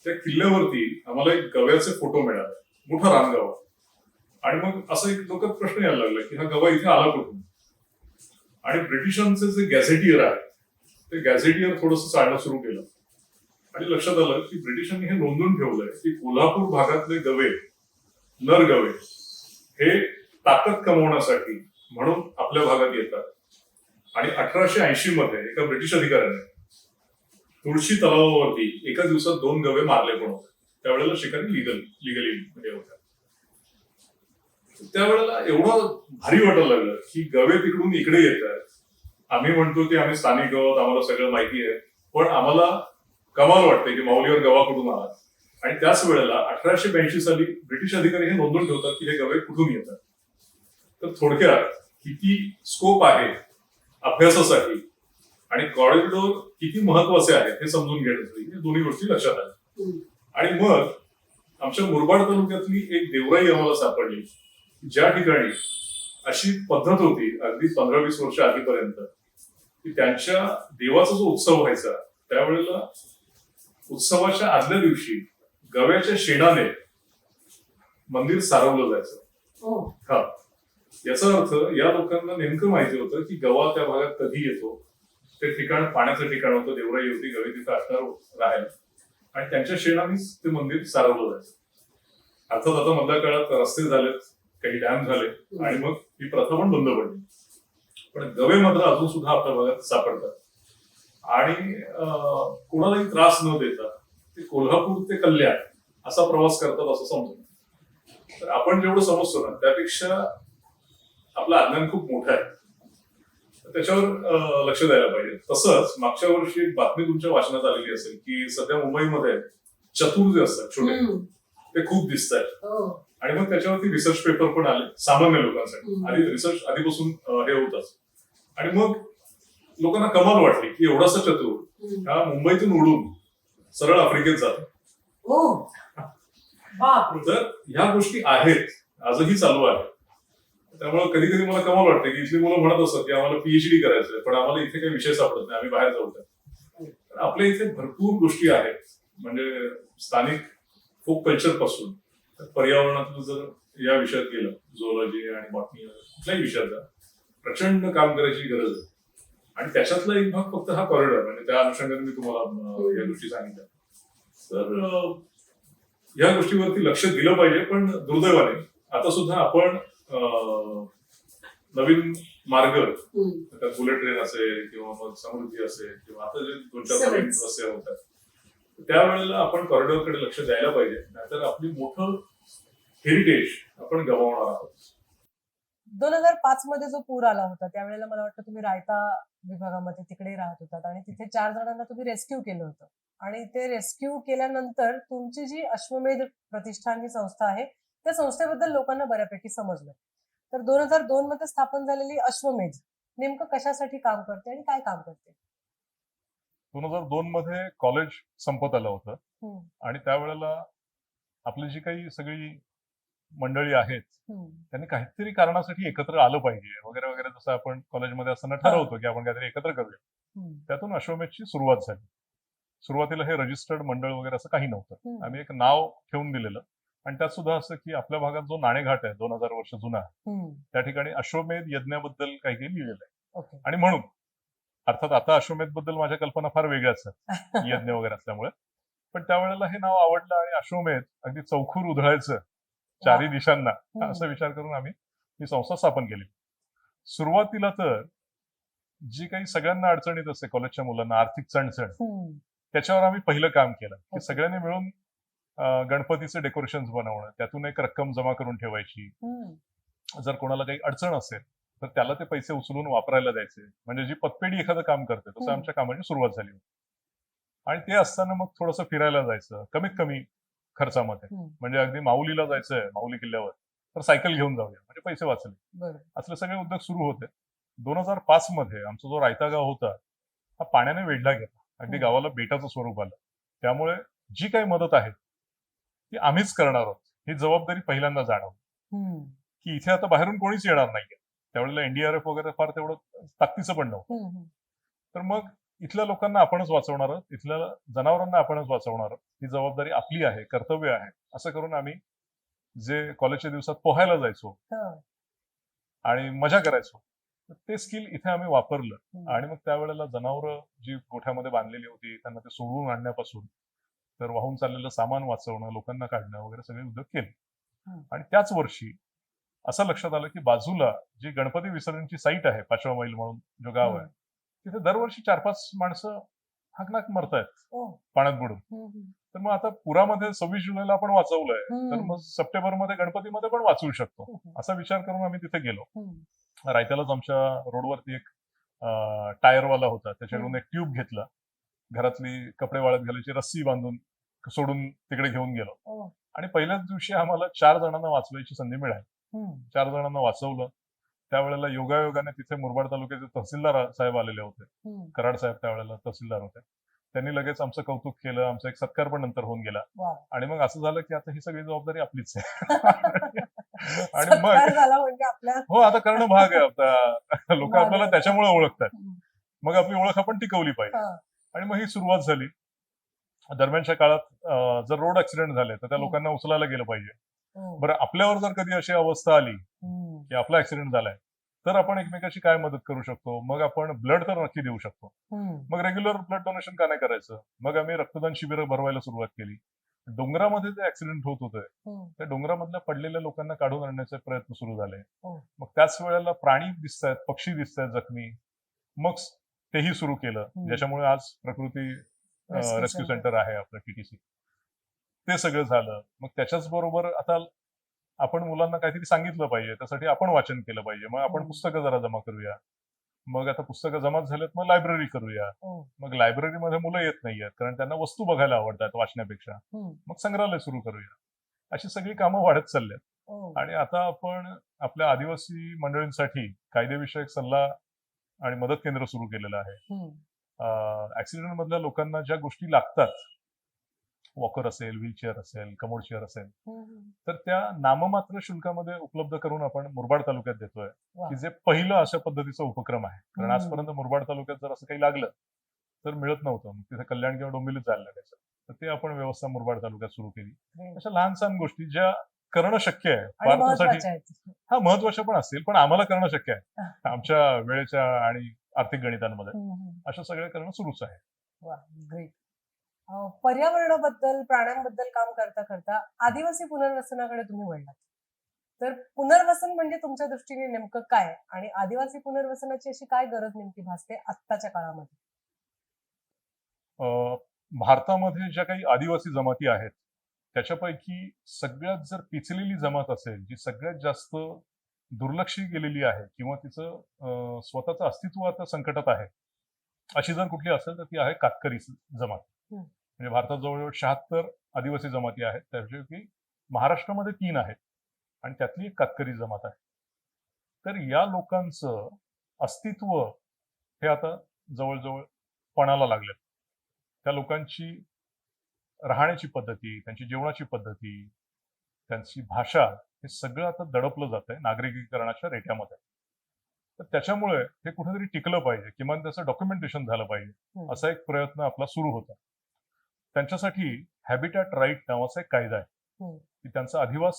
त्या किल्ल्यावरती आम्हाला एक गव्याचे फोटो मिळाले, मोठा रानगवा. आणि मग असं एक डोक्यात प्रश्न यायला लागला की हा गवा इथे आला कुठून. आणि ब्रिटिशांचे जे गॅझेटियर आहे ते गॅझेटियर थोडंसं चालणं सुरू केलं आणि लक्षात आलं की ब्रिटिशांनी हे नोंदवून ठेवलंय की कोल्हापूर भागातले गवे, नर गवे, हे ताकद कमवण्यासाठी म्हणून आपल्या भागात येतात. आणि 1880 मध्ये एका ब्रिटिश अधिकाऱ्याने तुळशी तलावावरती एका दिवसात 2 गवे मारले पण होते. त्यावेळेला शिकारी लिगली म्हणजे होत्या. त्यावेळेला एवढं भारी वाटायला लागलं की गवे तिकडून इकडे येत आहेत. आम्ही म्हणतो की आम्ही स्थानिक आहोत, आम्हाला सगळं माहिती आहे, पण आम्हाला कमाल वाटते की माऊलीवर गवा कुठून आला. आणि त्याच वेळेला 1882 साली ब्रिटिश अधिकारी हे नोंदवून ठेवतात की हे गवे कुठून येतात. तर थोडक्यात किती स्कोप आहे अभ्यासासाठी आणि कॉरिडॉर किती महत्वाचे आहेत हे समजून घेण्यासाठी या दोन्ही गोष्टी लक्षात आल्या. आणि मग आमच्या मुरबाड तालुक्यातली एक देवराई आम्हाला सापडली, ज्या ठिकाणी अशी पद्धत होती अगदी 15-20 वर्ष आधीपर्यंत की त्यांच्या देवाचा जो उत्सव व्हायचा त्यावेळेला उत्सवाच्या आदल्या दिवशी गव्याच्या शेणाने मंदिर सारवलं जायचं. हा, याचा अर्थ या लोकांना नेमकं माहिती होतं की गवा त्या भागात कधी येतो, ते ठिकाण पाण्याचं ठिकाण होतं, देवराई होती, गवे तिथं असणार राहायला, आणि त्यांच्या शेणानेच ते मंदिर सारवलं जायचं. अर्थात आता मधल्या काळात रस्ते झालेत, काही डॅम झाले आणि मग ही प्रथा पण बंद पडली. पण गवे मात्र अजून सुद्धा आपल्या भागात सापडतात आणि कोणालाही त्रास न देता ते कोल्हापूर ते कल्याण असा प्रवास करतात असं समजून. तर आपण जेवढं समजतो ना त्यापेक्षा आपलं अज्ञान खूप मोठं आहे, त्याच्यावर लक्ष द्यायला पाहिजे. तसंच मागच्या वर्षी एक बातमी तुमच्या वाचनात आलेली असेल की सध्या मुंबईमध्ये चतुर जे असतात छोटे ते खूप दिसत आहेत. आणि मग त्याच्यावरती रिसर्च पेपर पण आले सामान्य लोकांसाठी. हम्म. आधी रिसर्च आधीपासून हे होतच. आणि मग लोकांना कमाल वाटली की एवढासा चतुर हा मुंबईतून उडून सरळ आफ्रिकेत जातो. ओ बापरे. तर ह्या गोष्टी आहेत, आजही चालू आहे. त्यामुळे कधी कधी मला कमाल वाटते की इथली मुलं म्हणत असतात की आम्हाला पीएचडी करायचंय, पण आम्हाला इथे काही विषय सापडत नाही, आम्ही बाहेर जाऊ तर आपल्या इथे भरपूर गोष्टी आहेत. म्हणजे स्थानिक फोक कल्चर पासून तर पर्यावरणातलं जर या विषयात गेलं, झोलॉजी आणि बॉटनी कुठल्याही विषयात जा, प्रचंड काम करायची गरज आहे. आणि त्याच्यातला एक भाग फक्त हा कॉरिडॉर, म्हणजे त्या अनुषंगाने मी तुम्हाला या गोष्टी सांगितल्या. तर या गोष्टीवरती लक्ष दिलं पाहिजे. पण दुर्दैवाने आता सुद्धा आपण नवीन मार्ग, त्यात बुलेट ट्रेन असेल किंवा मग समृद्धी असेल किंवा आता जे 2-4 नवीन रस्ते होतात, त्यावेळेला आपण कॉरिडॉरकडे लक्ष द्यायला पाहिजे. नाहीतर आपली मोठं हेरिटेज आपण गमावणार आहोत. 2005 मध्ये जो पूर आला होता त्यावेळेला मला वाटतं तुम्ही रायता विभागामध्ये तिकडे राहत होतात आणि तिथे 4 जणांना तुम्ही रेस्क्यू केलं होतं. आणि ते रेस्क्यू केल्यानंतर तुमची जी अश्वमेध प्रतिष्ठान ही संस्था आहे त्या संस्थेबद्दल लोकांना बऱ्यापैकी समजलं. तर 2002 मध्ये स्थापन झालेली अश्वमेध नेमकं कशासाठी काम करते आणि काय काम करते? 2002 मध्ये कॉलेज संपत आलं होतं हम्म, आणि त्यावेळेला आपली जी काही सगळी मंडळी आहेत हम्म, त्यांनी काहीतरी कारणासाठी एकत्र आलं पाहिजे वगैरे वगैरे, जसं आपण कॉलेजमध्ये असताना ठरवतो की आपण काहीतरी एकत्र करूया. हम्म, त्यातून अश्वमेधची सुरुवात झाली. सुरुवातीला हे रजिस्टर्ड मंडळ वगैरे असं काही नव्हतं. हम्म, आम्ही एक नाव ठेवून दिलेलं. आणि त्यात सुद्धा असं की आपल्या भागात जो नाणेघाट आहे 2000 वर्ष जुना, हम्म. त्या ठिकाणी अश्वमेध यज्ञाबद्दल काही काही लिहिलेलं आहे. ओके. आणि म्हणून अर्थात आता अश्वमेध बद्दल माझ्या कल्पना फार वेगळ्याच आहेत यज्ञ वगैरे असल्यामुळे, पण त्यावेळेला हे नाव आवडलं आणि अश्वमेध अगदी चौखूर उधळायचं चारी दिशांना, असा विचार करून आम्ही ही संस्था स्थापन केली. सुरुवातीला तर जी काही सगळ्यांना अडचणीत असते कॉलेजच्या मुलांना, आर्थिक चणचण, हम्म, त्याच्यावर आम्ही पहिलं काम केलं की Okay. सगळ्यांनी मिळून गणपतीचे डेकोरेशन बनवणं, त्यातून एक रक्कम जमा करून ठेवायची. हम्म, जर कोणाला काही अडचण असेल तर त्याला ते पैसे उचलून वापरायला द्यायचे. म्हणजे जी पतपेढी एखादं काम करते तसं आमच्या कामाची सुरुवात झाली होती. आणि ते असताना मग थोडंसं फिरायला जायचं कमीत कमी खर्चामध्ये. हम्म. म्हणजे अगदी माऊलीला जायचंय, माऊली किल्ल्यावर, तर सायकल घेऊन जाऊया, म्हणजे पैसे वाचले. बरं. असले सगळे उद्योग सुरू होते. 2005 मध्ये आमचा जो रायता गाव होता हा पाण्याने वेढला गेला. अगदी गावाला बेटाचं स्वरूप आलं. त्यामुळे जी काही मदत आहे ती आम्हीच करणार आहोत ही जबाबदारी पहिल्यांदा जाणवली. हम्म, की इथे आता बाहेरून कोणीच येणार नाहीये. त्यावेळेला एनडीआरएफ वगैरे फार तेवढं ताकदीचं पण नव्हतं. हम्म, तर मग इथल्या लोकांना आपणच वाचवणार आहोत, इथल्या जनावरांना आपणच वाचवणार आहोत, ही जबाबदारी आपली आहे, कर्तव्य आहे, असं करून आम्ही जे कॉलेजच्या दिवसात पोहायला जायचो हं, आणि मजा करायचो, तर ते स्किल इथे आम्ही वापरलं. हम्म. आणि मग त्यावेळेला जनावरं जी गोठ्यामध्ये बांधलेली होती त्यांना ते सोडून आणण्यापासून तर वाहून चाललेलं सामान वाचवणं, लोकांना काढणं वगैरे सगळे उद्योग केले. हं. आणि त्याच वर्षी असं लक्षात आलं की बाजूला जी गणपती विसर्जनची साईट आहे 5व्या मैल म्हणून जो गाव आहे, तिथे दरवर्षी 4-5 माणसं हाकनाक मरतायत ओ, पाण्यात बुडून. हम्म, तर मग आता पुरामध्ये 26 जुलैला आपण वाचवलंय, तर हम्म. मग सप्टेंबरमध्ये गणपतीमध्ये पण वाचवू शकतो, हम्म, असा विचार करून आम्ही तिथे गेलो. हम्म. रायत्यालाच आमच्या रोडवरती एक टायरवाला होता, त्याच्याकडून एक ट्यूब घेतला, घरातली कपडे वाळत घालायची रस्सी बांधून सोडून तिकडे घेऊन गेलो. ओ, आणि पहिल्याच दिवशी आम्हाला 4 जणांना वाचवायची संधी मिळाली. हम्म, 4 जणांना वाचवलं. त्यावेळेला योगायोगाने तिथे मुरबाड तालुक्याचे तहसीलदार साहेब आलेले होते. हम्म. कराड साहेब त्यावेळेला तहसीलदार होते. त्यांनी लगेच आमचं कौतुक केलं, आमचा एक सत्कार पण नंतर होऊन गेला. वा. आणि मग असं झालं की आता ही सगळी जबाबदारी आपलीच आहे. आणि सत्कार मग झाला म्हणजे आपल्या हो, आता करणं भाग आहे. आता लोक भाग आपल्याला आहे. त्याच्यामुळे ओळखतात. हम्म. मग आपली ओळख आपण टिकवली पाहिजे. हा. आणि मग ही सुरुवात झाली. दरम्यानच्या काळात जर रोड ऍक्सिडेंट झाले तर त्या लोकांना उचलायला गेलं पाहिजे. ओ, बरं, आपल्यावर जर कधी अशी अवस्था आली हम्म, की आपला ऍक्सिडेंट झालाय, तर आपण एकमेकाची काय मदत करू शकतो? मग आपण ब्लड तर नक्की देऊ शकतो. हम्म. मग रेग्युलर ब्लड डोनेशन का नाही करायचं? मग आम्ही रक्तदान शिबिरं भरवायला सुरुवात केली. डोंगरामध्ये जे ऍक्सिडेंट होत होते हम्म. त्या डोंगरामधल्या पडलेल्या लोकांना काढून आणण्याचे प्रयत्न सुरू झाले. हो. मग त्याच वेळेला प्राणी दिसतायत, पक्षी दिसतायत जखमी, मग तेही सुरू केलं, ज्याच्यामुळे आज प्रकृती Rescue रेस्क्यू center. सेंटर आहे आपलं टीटीसी. ते सगळं झालं. मग त्याच्याच बरोबर आता आपण मुलांना काहीतरी सांगितलं पाहिजे, त्यासाठी आपण वाचन केलं पाहिजे. मग आपण पुस्तकं जरा जमा करूया. मग आता पुस्तकं जमा झालेत, मग लायब्ररी करूया. हो. मग लायब्ररीमध्ये मुलं येत नाहीयेत कारण त्यांना वस्तू बघायला आवडतात वाचण्यापेक्षा. हम्म. मग संग्रहालय सुरू करूया. अशी सगळी कामं वाढत चालली आहेत. हो. आणि आता आपण आपल्या आदिवासी मंडळींसाठी कायदेविषयक सल्ला आणि मदत केंद्र सुरू केलेलं आहे. हम्म. ऍक्सिडेंट मधल्या लोकांना ज्या गोष्टी लागतात, वॉकर असेल, व्हीलचेअर असेल, कमोड चेअर असेल, हम्म. तर त्या नाममात्र शुल्कामध्ये उपलब्ध करून आपण मुरबाड तालुक्यात देतोय, वा. की जे पहिलं अशा पद्धतीचा उपक्रम आहे. कारण आजपर्यंत मुरबाड तालुक्यात जर असं काही लागलं तर मिळत नव्हतं. मग तिथे कल्याण किंवा डोंबिवलीत जायला लागायचं. तर ते आपण व्यवस्था मुरबाड तालुक्यात सुरू केली. Great. अशा लहान सहान गोष्टी ज्या करणं शक्य आहे. आणि फार त्यासाठी महत्वाच्या आहेत. हा महत्वाच्या पण असतील, पण आम्हाला करणं शक्य आहे. आमच्या वेळेच्या आणि आर्थिक गणितांमध्ये हम्म. अशा सगळं करणं सुरूच आहे. वा, ग्रेट. पर्यावरणाबद्दल, प्राण्यांबद्दल काम करता करता आदिवासी पुनर्वसनाकडे तुम्ही वळलात. तर पुनर्वसन म्हणजे तुमच्या दृष्टीने नेमकं काय आणि आदिवासी पुनर्वसनाची अशी काय गरज नेमकी भासते आत्ताच्या काळामध्ये? अ, भारतामध्ये ज्या काही आदिवासी जमाती आहेत, त्याच्यापैकी सगळ्यात जर पिचलेली जमात असेल, जी सगळ्यात जास्त दुर्लक्षित गेलेली आहे किंवा तिचं स्वतःचं अस्तित्व आता संकटात आहे, अशी जर कुठली असेल तर ती आहे कातकरी जमात. हं. म्हणजे भारतात जवळजवळ 76 आदिवासी जमाती आहेत, त्यापैकी महाराष्ट्रामध्ये 3 आहेत आणि त्यातली एक कातकरी जमात आहे. तर या लोकांचं अस्तित्व हे आता जवळजवळ पणाला लागले. त्या लोकांची राहण्याची पद्धती, त्यांची जेवणाची पद्धती, त्यांची भाषा हे सगळं आता दडपलं जात आहे नागरिकीकरणाच्या रेट्यामध्ये. तर त्याच्यामुळे हे कुठेतरी टिकलं पाहिजे, किमान त्याचं डॉक्युमेंटेशन झालं पाहिजे, हं. असा एक प्रयत्न आपला सुरू होता. त्यांच्यासाठी हॅबिटॅट राईट नावाचा एक कायदा आहे, हं. की त्यांचा अधिवास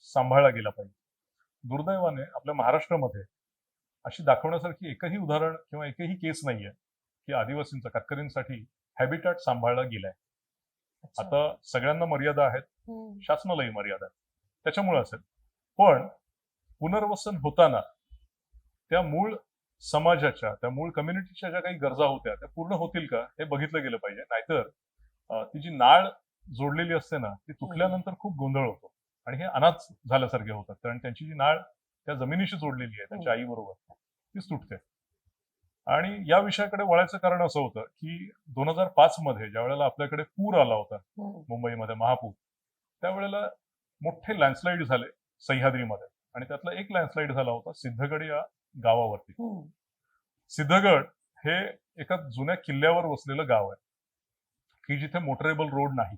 सांभाळला गेला पाहिजे. दुर्दैवाने आपल्या महाराष्ट्रामध्ये अशी दाखवण्यासारखी एकही उदाहरण किंवा एकही केस नाहीये, की आदिवासींचा, कातकरींसाठी हॅबिटॅट सांभाळला गेलाय. अच्छा. आता सगळ्यांना मर्यादा आहेत, हं. शासनालाही मर्यादा आहेत. त्याच्यामुळे असेल. पण पुनर्वसन होताना त्या मूळ समाजाच्या, त्या मूळ कम्युनिटीच्या ज्या काही गरजा होत्या त्या पूर्ण होतील का हे बघितलं गेलं पाहिजे. नाहीतर ती जी नाळ जोडलेली असते ना, ती तुटल्यानंतर खूप गोंधळ होतो आणि हे अनाथ झाल्यासारखे होतात. कारण त्यांची जी नाळ त्या जमिनीशी जोडलेली आहे त्यांच्या आईबरोबर, तीच तुटते. आणि या विषयाकडे वळायचं कारण असं होतं, की 2005 मध्ये ज्या वेळेला आपल्याकडे पूर आला होता, हं. मुंबईमध्ये महापूर, त्यावेळेला मोठे लँडस्लाईड झाले सह्याद्रीमध्ये आणि त्यातला एक लँडस्लाईड झाला होता सिद्धगड या गावावरती. हं. सिद्धगड हे एका जुन्या किल्ल्यावर वसलेलं गाव आहे, की जिथे मोटरेबल रोड नाही.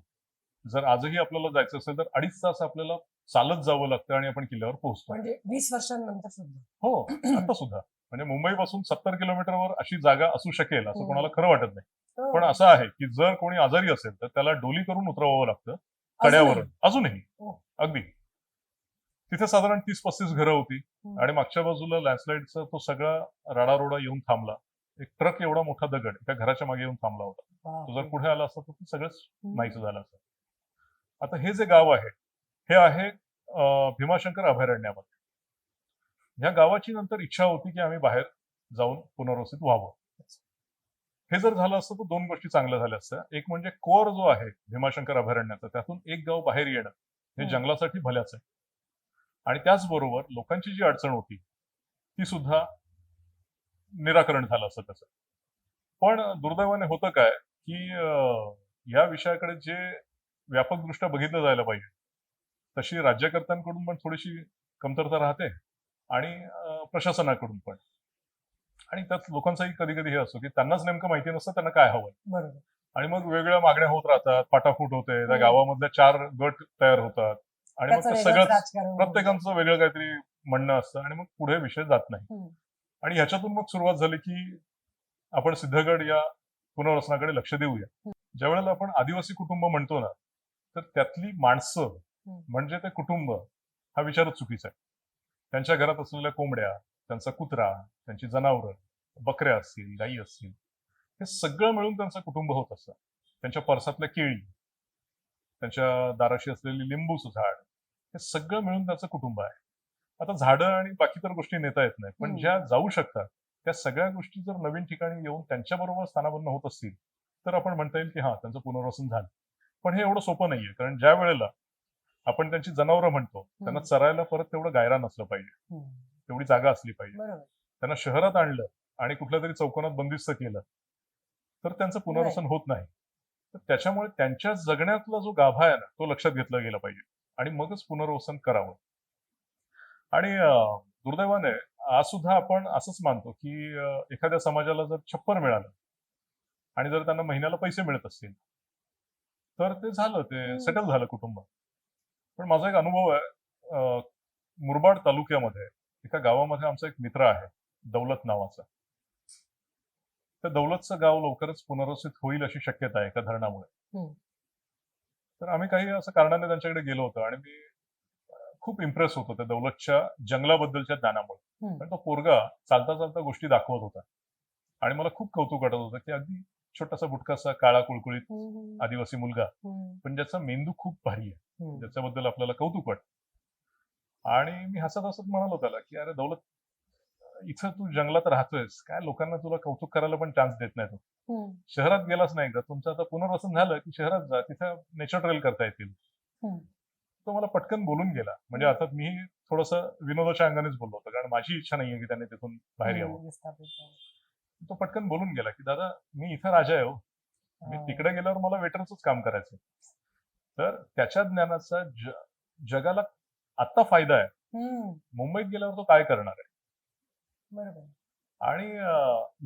जर आजही आपल्याला जायचं असेल तर 2.5 तास आपल्याला चालत जावं लागतं आणि आपण किल्ल्यावर पोहोचतो. म्हणजे 20 वर्षांनंतर सुद्धा. हो, आता सुद्धा. म्हणजे मुंबईपासून 70 किलोमीटरवर अशी जागा असू शकेल असं हो. कोणाला खरं वाटत नाही. हो. पण असं आहे, की जर कोणी आजारी असेल तर त्याला डोली करून उतरवावं लागतं कड्यावरून. अजूनही. हो. अगदी. तिथे साधारण 30-35 घरं होती हं. आणि मागच्या बाजूला लँडस्लाईडचा तो सगळा राडारोडा येऊन थांबला. एक ट्रक एवढा मोठा दगड एका घराच्या मागे येऊन थांबला होता. तो जर बापरे. पुढे आला असता तर ते सगळंच हं. नाहीसं झालं असतं. आता हे जे गाव आहे, हे आहे भीमाशंकर अभयारण्यामध्ये. ह्या गावाची नंतर इच्छा होती, की आम्ही बाहेर जाऊन पुनर्वसित व्हावं. हे जर झालं असतं तर 2 गोष्टी चांगल्या झाल्या असत्या. एक म्हणजे कोर जो आहे भीमाशंकर अभयारण्याचा, त्यातून एक गाव बाहेर येणं हे हं. जंगलासाठी भल्याच आहे. आणि त्याचबरोबर लोकांची जी अडचण होती, ती सुद्धा निराकरण झालं असतं त्याचं. पण दुर्दैवाने होतं काय, की या विषयाकडे जे व्यापकदृष्ट्या बघितलं जायला पाहिजे, तशी राज्यकर्त्यांकडून पण थोडीशी कमतरता राहते आणि प्रशासनाकडून पण. आणि त्यात लोकांचाही कधी-कधी हे असतो, की त्यांनाच नेमकं माहिती नसतं त्यांना काय हवंय. बरोबर. आणि मग वेगवेगळ्या मागण्या होत राहतात, फाटाफूट होते, त्या हं. गावामधल्या 4 गट तयार होतात आणि मग त्याचं ते वेगळंच सगळंच राजकारण होतं. प्रत्येकाचं वेगळं काहीतरी म्हणणं असतं आणि मग पुढे विषय जात नाही. हं. आणि ह्याच्यातून मग सुरुवात झाली, की आपण सिद्धगड या पुनर्वसनाकडे लक्ष देऊया. हं. ज्यावेळेला आपण आदिवासी कुटुंब म्हणतो ना, तर त्यातली माणसं हं. म्हणजे ते कुटुंब हा विचारच चुकीचा आहे. त्यांच्या घरात असलेल्या कोंबड्या, त्यांचा कुत्रा, त्यांची जनावरं, बकऱ्या असतील, गायी असतील, हे सगळं मिळून त्यांचं कुटुंब होत असतं. त्यांच्या परसातल्या केळी, त्यांच्या दाराशी असलेली लिंबूचं झाड, हे सगळं मिळून त्याचं कुटुंब आहे. आता झाडं आणि बाकी तर गोष्टी नेता येत नाही, पण हं. ज्या जाऊ शकतात, त्या सगळ्या गोष्टी जर नवीन ठिकाणी येऊन त्यांच्याबरोबर स्थानापन्न होत असतील, तर आपण म्हणता येईल की हां, त्यांचं पुनर्वसन झालं. पण हे एवढं सोपं नाहीये. कारण ज्या वेळेला आपण त्यांची जनावरं म्हणतो, त्यांना हं. चरायला परत तेवढं गायरान असलं पाहिजे, हं. तेवढी जागा असली पाहिजे. बरोबर. त्यांना शहरात आणलं आणि कुठल्यातरी चौकोनात बंदिस्त केलं, तर त्यांचं पुनर्वसन होत नाही. तर त्याच्यामुळे त्यांच्या जगण्यातला जो गाभा आहे ना, तो लक्षात घेतला गेला पाहिजे. आणि मगच पुनर्वसन करावं. आणि दुर्दैवाने आज सुद्धा आपण असंच मानतो की एखाद्या समाजाला जर छप्पर मिळालं आणि जर त्यांना महिन्याला पैसे मिळत असतील तर ते झालं, ते हम्म. सेटल झालं कुटुंब. पण माझा एक अनुभव आहे, मुरबाड तालुक्यामध्ये एका गावामध्ये आमचा एक मित्र आहे, दौलत नावाचा. त्या दौलतचं गाव लवकरच पुनर्वसित होईल अशी शक्यता आहे एका धरणामुळे. हम्म. तर आम्ही काही असं कारणाने त्यांच्याकडे गेलो होतो आणि मी खूप इम्प्रेस होतो त्या दौलतच्या जंगलाबद्दलच्या ज्ञानामुळे. हम्म. कारण तो पोरगा चालता चालता गोष्टी दाखवत होता आणि मला खूप कौतुक वाटत होतं की अगदी छोटासा बुटकासा काळा कुळकुळीत हम्म. आदिवासी मुलगा, हम्म. पण ज्याचा मेंदू खूप भारी आहे, हम्म. ज्याच्याबद्दल आपल्याला कौतुक वाटतं. आणि मी हसत हसत म्हणालो त्याला की अरे दौलत, इथं तू जंगलात राहतोयस, काय लोकांना तुला कौतुक करायला पण चान्स देत नाही तू. हम्म. शहरात गेलास नाही का, तुमचं आता पुनर्वसन झालं की शहरात जा, तिथं नेचर ट्रेल करता येतील. हम्म. तो मला पटकन बोलून गेला. म्हणजे आता मी थोडंसं विनोदाच्या अंगानेच बोललो होतो, कारण माझी इच्छा नाहीये की त्याने तिथून बाहेर यावं. विस्थापित झालं. तो पटकन बोलून गेला की दादा, मी इथं राजा आहे हो, मी हा. तिकडे गेल्यावर मला वेटरच काम करायचं. तर त्याच्या ज्ञानाचा जगाला आत्ता फायदा आहे. हम्म. मुंबईत गेल्यावर तो काय करणार आहे? बरोबर. आणि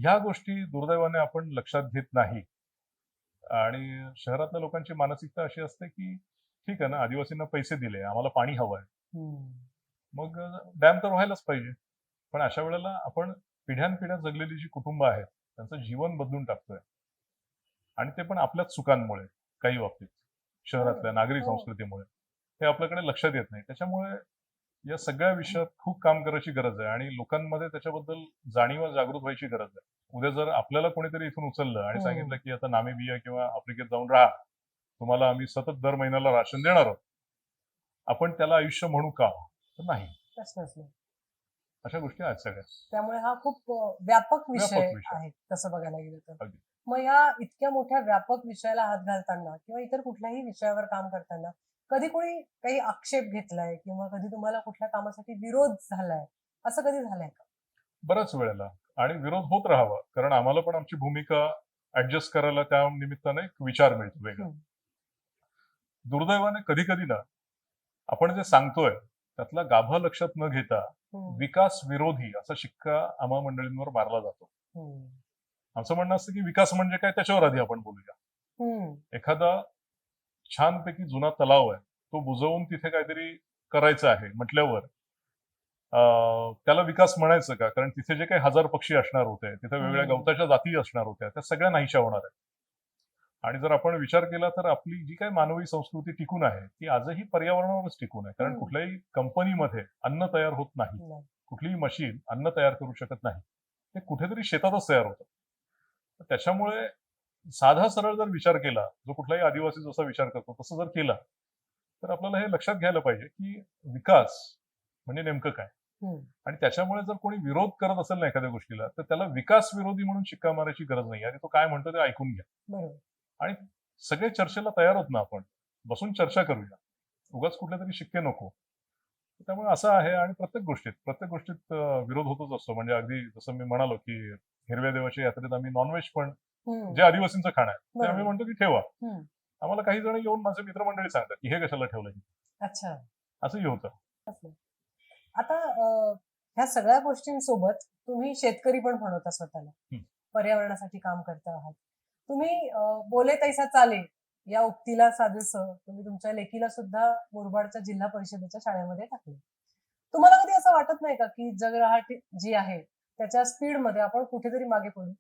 ह्या गोष्टी दुर्दैवाने आपण लक्षात घेत नाही. आणि शहरातल्या लोकांची मानसिकता अशी असते की ठीक आहे ना, आदिवासींना पैसे दिले, आम्हाला पाणी हवंय, हम्म. मग डॅम तर व्हायलाच पाहिजे. पण अशा वेळेला आपण पिढ्यानपिढ्या जगलेली जी कुटुंब आहेत त्यांचं जीवन बदलून टाकतोय. आणि ते पण आपल्याच चुकांमुळे काही बाबतीत, शहरातल्या नागरी हो. संस्कृतीमुळे. हे आपल्याकडे लक्षात येत नाही. त्याच्यामुळे या सगळ्या विषयात खूप काम करायची गरज आहे आणि लोकांमध्ये त्याच्याबद्दल जाणीव जागृत व्हायची गरज आहे. उद्या जर आपल्याला कोणीतरी इथून उचललं आणि सांगितलं की आता नामिबिया किंवा आफ्रिकेत जाऊन राहा, तुम्हाला आम्ही सतत दर महिन्याला राशन देणार आहोत, आपण त्याला आयुष्य म्हणू का? तर नाही. प्रश्नच नाही. अशा गोष्टी आहेत सगळ्या. त्यामुळे हा खूप व्यापक विषय विषय. आहे तसं बघायला गेलं तर. अगदी. मग या इतक्या मोठ्या व्यापक विषयाला हात घालताना किंवा इतर कुठल्याही विषयावर काम करताना कधी कोणी काही आक्षेप घेतलाय किंवा कधी तुम्हाला कुठल्या कामासाठी विरोध झालाय, असं कधी झालंय का? बऱ्याच वेळेला. आणि विरोध होत राहावा, कारण आम्हाला पण आमची भूमिका ऍडजस्ट करायला त्या निमित्ताने एक विचार मिळतो वेगळा. हम्म. दुर्दैवाने कधी कधी ना, आपण जे सांगतोय त्यातला गाभा लक्षात न घेता हम्म. विकास विरोधी असा शिक्का आम्हा मंडळींवर मारला जातो. हम्म. आमचं म्हणणं असतं की विकास म्हणजे काय, त्याच्यावर आधी आपण बोलूया. हम्म. एखादा छानपैकी जुना तलाव आहे, तो बुजवून तिथे काहीतरी करायचं आहे म्हटल्यावर त्याला विकास म्हणायचं का? कारण तिथे जे काही 1000 पक्षी असणार होते, तिथे वेगवेगळ्या गवताच्या जाती असणार होत्या, त्या सगळ्या नाहीशा होणार आहेत. आणि जर आपण विचार केला तर आपली जी काही मानवी संस्कृती टिकून आहे, ती आजही पर्यावरणावरच टिकून आहे. कारण हम्म. कुठल्याही कंपनीमध्ये अन्न तयार होत नाही. नाही. कुठलीही मशीन अन्न तयार करू शकत नाही. ते कुठेतरी शेतातच तयार होतं. तर त्याच्यामुळे साधा सरळ जर विचार केला, जो कुठलाही आदिवासी जसा विचार करतो तसं जर केला, तर आपल्याला हे लक्षात घ्यायला पाहिजे की विकास म्हणजे नेमकं काय? हम्म. आणि त्याच्यामुळे जर कोणी विरोध करत असेल ना एखाद्या गोष्टीला, तर त्याला विकास विरोधी म्हणून शिक्का मारायची गरज नाही. आणि तो काय म्हणतो ते ऐकून घ्या. बरोबर. आणि सगळे चर्चेला तयार होत ना आपण. बसून चर्चा करूया. उगाच कुठले तरी शिक्के नको. त्यामुळे असं आहे. आणि प्रत्येक गोष्टीत विरोध होतच असतो. म्हणजे अगदी जसं मी म्हणालो, की हिरव्या देवाच्या यात्रेत आम्ही नॉनव्हेज पण हम्म. जे आदिवासींचं खाणं आहे, ते आम्ही बरोबर. म्हणतो की ठेवा. हम्म. आम्हाला काही जण येऊन माझे मित्रमंडळी सांगतात, की हे कशाला ठेवलंय? अच्छा. असंही होतं. आता ह्या सगळ्या गोष्टींसोबत तुम्ही शेतकरी पण म्हणता स्वतःला, हं. पर्यावरणासाठी काम करता आहात. तुम्ही बोले तैसा चाले या उक्तीला साजेसं तुम्ही तुमच्या लेकीला सुद्धा मुरबाडच्या जिल्हा परिषदेच्या शाळेमध्ये टाकले. तुम्हाला कधी असं वाटत नाही का की जगरहाट जी आहे त्याच्या स्पीडमध्ये आपण कुठेतरी मागे पडू?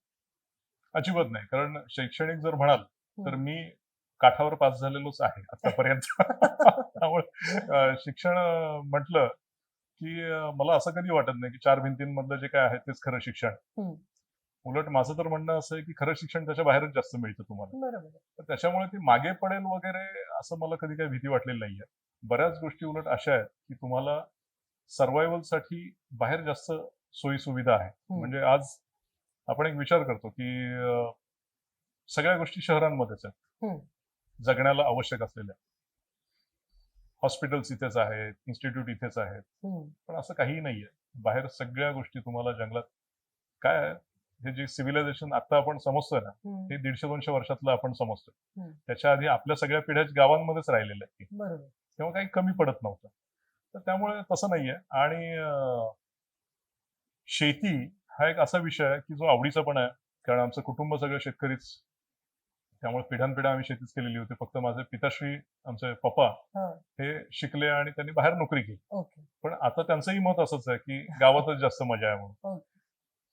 अजिबात नाही. कारण शैक्षणिक जर म्हणाल, तर हं. मी काठावर पास झालेलोच आहे आतापर्यंत. त्यामुळे शिक्षण म्हटलं, की मला असं कधी वाटत नाही, की 4 भिंतींमधलं जे काय आहे तेच खरं शिक्षण. हं. उलट माझं तर म्हणणं असं आहे, की खरं शिक्षण त्याच्या बाहेरच जास्त मिळतं तुम्हाला. बरोबर आहे. तर त्याच्यामुळे ती मागे पडेल वगैरे असं मला कधी काही भीती वाटलेली नाहीये. बऱ्याच गोष्टी उलट अशा आहेत, की तुम्हाला सर्व्हायव्हलसाठी बाहेर जास्त सोयी-सुविधा आहेत. हं. म्हणजे आज आपण एक विचार करतो, की सगळ्या गोष्टी शहरांमध्येच आहेत. हं. जगण्याला आवश्यक असलेल्या. हॉस्पिटल्स इथेच आहेत, इन्स्टिट्यूट इथेच आहेत. हं. पण असं काहीही नाहीये. बाहेर सगळ्या गोष्टी तुम्हाला जंगलात काय आहे, हे जे सिव्हिलायझेशन आता आपण समजतोय ना, हं. हे 150-200 वर्षातलं आपण समजतोय. हं. त्याच्या आधी आपल्या सगळ्या पिढ्या गावांमध्येच राहिलेल्या आहेत. बरोबर. तेव्हा काही कमी पडत नव्हतं. तर त्यामुळे तसं नाहीये. आणि शेती हा एक असा विषय आहे की जो आवडीचा पण आहे, कारण आमचं कुटुंब सगळं शेतकरीच. त्यामुळे पिढ्यानपिढ्या आम्ही शेतीच केलेली होती. फक्त माझे पिताश्री, आमचे पप्पा, हा. हे शिकले आणि त्यांनी बाहेर नोकरी केली. ओके. पण आता त्यांचंही मत असंच आहे की गावातच जास्त मजा आहे म्हणून. ओके.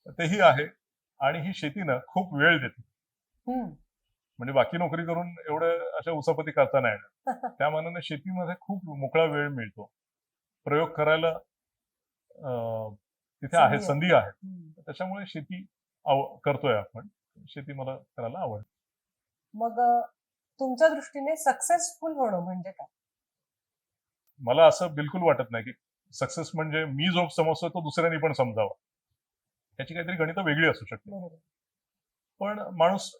तर तेही आहे. आणि ही शेती ना खूप वेळ देते. हम्म. म्हणजे बाकी नोकरी करून एवढं अशा उसापती करता नाही येणार. त्या मानाने शेतीमध्ये खूप मोकळा वेळ मिळतो. प्रयोग करायला तिथे आहे, संधी आहे. संधी आहे. हम्म. त्याच्यामुळे शेती करतोय आपण. शेती मला करायला आवडते. मग तुमच्या दृष्टीने सक्सेसफुल होणं म्हणजे काय? मला असं बिलकुल वाटत नाही की सक्सेस म्हणजे मी जो समजतोय तो दुसऱ्यांनी पण समजावा. त्याची काहीतरी गणितं वेगळी असू शकते. बरोबर. पण माणूस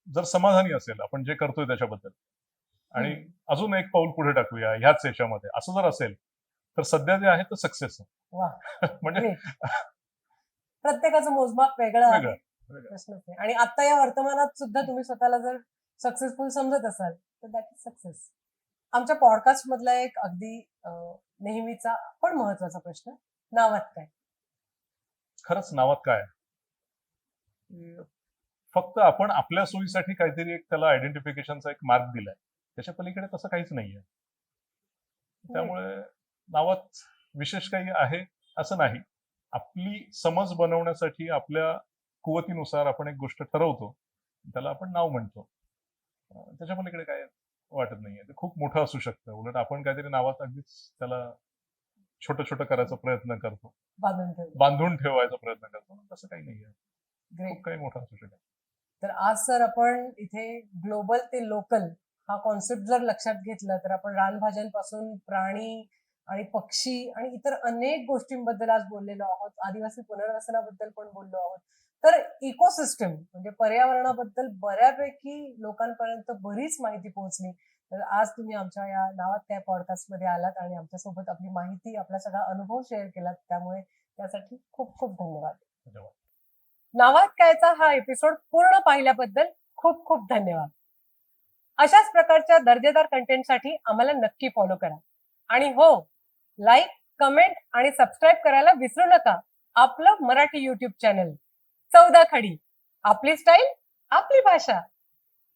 जर समाधानी असेल आपण जे करतोय त्याच्याबद्दल, आणि हम्म. अजून एक पाऊल पुढे टाकूया ह्याच याच्यामध्ये, असं जर असेल तर सध्या जे आहे ते सक्सेस आहे. वा. म्हणजे Great. प्रत्येकाचं मोजमाप वेगळं आहे. वेगळं वेगळं. प्रश्नच नाही. आणि आता या वर्तमानात सुद्धा तुम्ही स्वतःला जर सक्सेसफुल समजत असाल तर दॅट इज सक्सेस. आमच्या पॉडकास्ट मधला एक अगदी नेहमीचा पण महत्वाचा प्रश्न, नावात काय? खरंच नावात काय आहे? की फक्त आपण आपल्या सोयीसाठी काहीतरी एक त्याला आयडेंटिफिकेशनचा एक मार्क दिलाय. त्याच्या पलीकडे तसं काहीच नाहीये. त्यामुळे नावात विशेष काही आहे असं नाही. आपली समज बनवण्यासाठी आपल्या कुवतीनुसार आपण एक गोष्ट ठरवतो, त्याला आपण नाव म्हणतो. त्याच्या पलीकडे काय वाटत नाहीये. ते खूप मोठं असू शकतं. उलट आपण काहीतरी नावात अगदीच त्याला छोटं छोटं करायचा प्रयत्न करतो, बांधून ठेवलं. बांधून ठेवायचा प्रयत्न करतो. तसं काही नाहीये. ग्रेट. खूप काही मोठं असू शकेल. तर आज सर आपण इथे ग्लोबल ते लोकल हा कॉन्सेप्ट जर लक्षात घेतला तर आपण रानभाज्यांपासून प्राणी आणि पक्षी आणि इतर अनेक गोष्टींबद्दल आज बोललेलो आहोत. आदिवासी पुनर्वसनाबद्दल पण बोललो आहोत. तर इकोसिस्टम म्हणजे पर्यावरणाबद्दल बऱ्यापैकी लोकांपर्यंत बरीच माहिती पोहोचली. तर आज तुम्ही आमच्या या नावात काय पॉडकास्ट मध्ये आलात आणि आमच्यासोबत आपली माहिती, आपला सगळा अनुभव शेअर केलात, त्यामुळे त्यासाठी खूप खूप धन्यवाद. धन्यवाद. नावात कायचा हा एपिसोड पूर्ण पाहिल्याबद्दल खूप खूप धन्यवाद. अशाच प्रकारच्या दर्जेदार कंटेंटसाठी आम्हाला नक्की फॉलो करा. आणि हो, लाईक, कमेंट आणि सबस्क्राईब करायला विसरू नका आपलं मराठी युट्यूब चॅनल 14 खडी. आपली स्टाईल, आपली भाषा.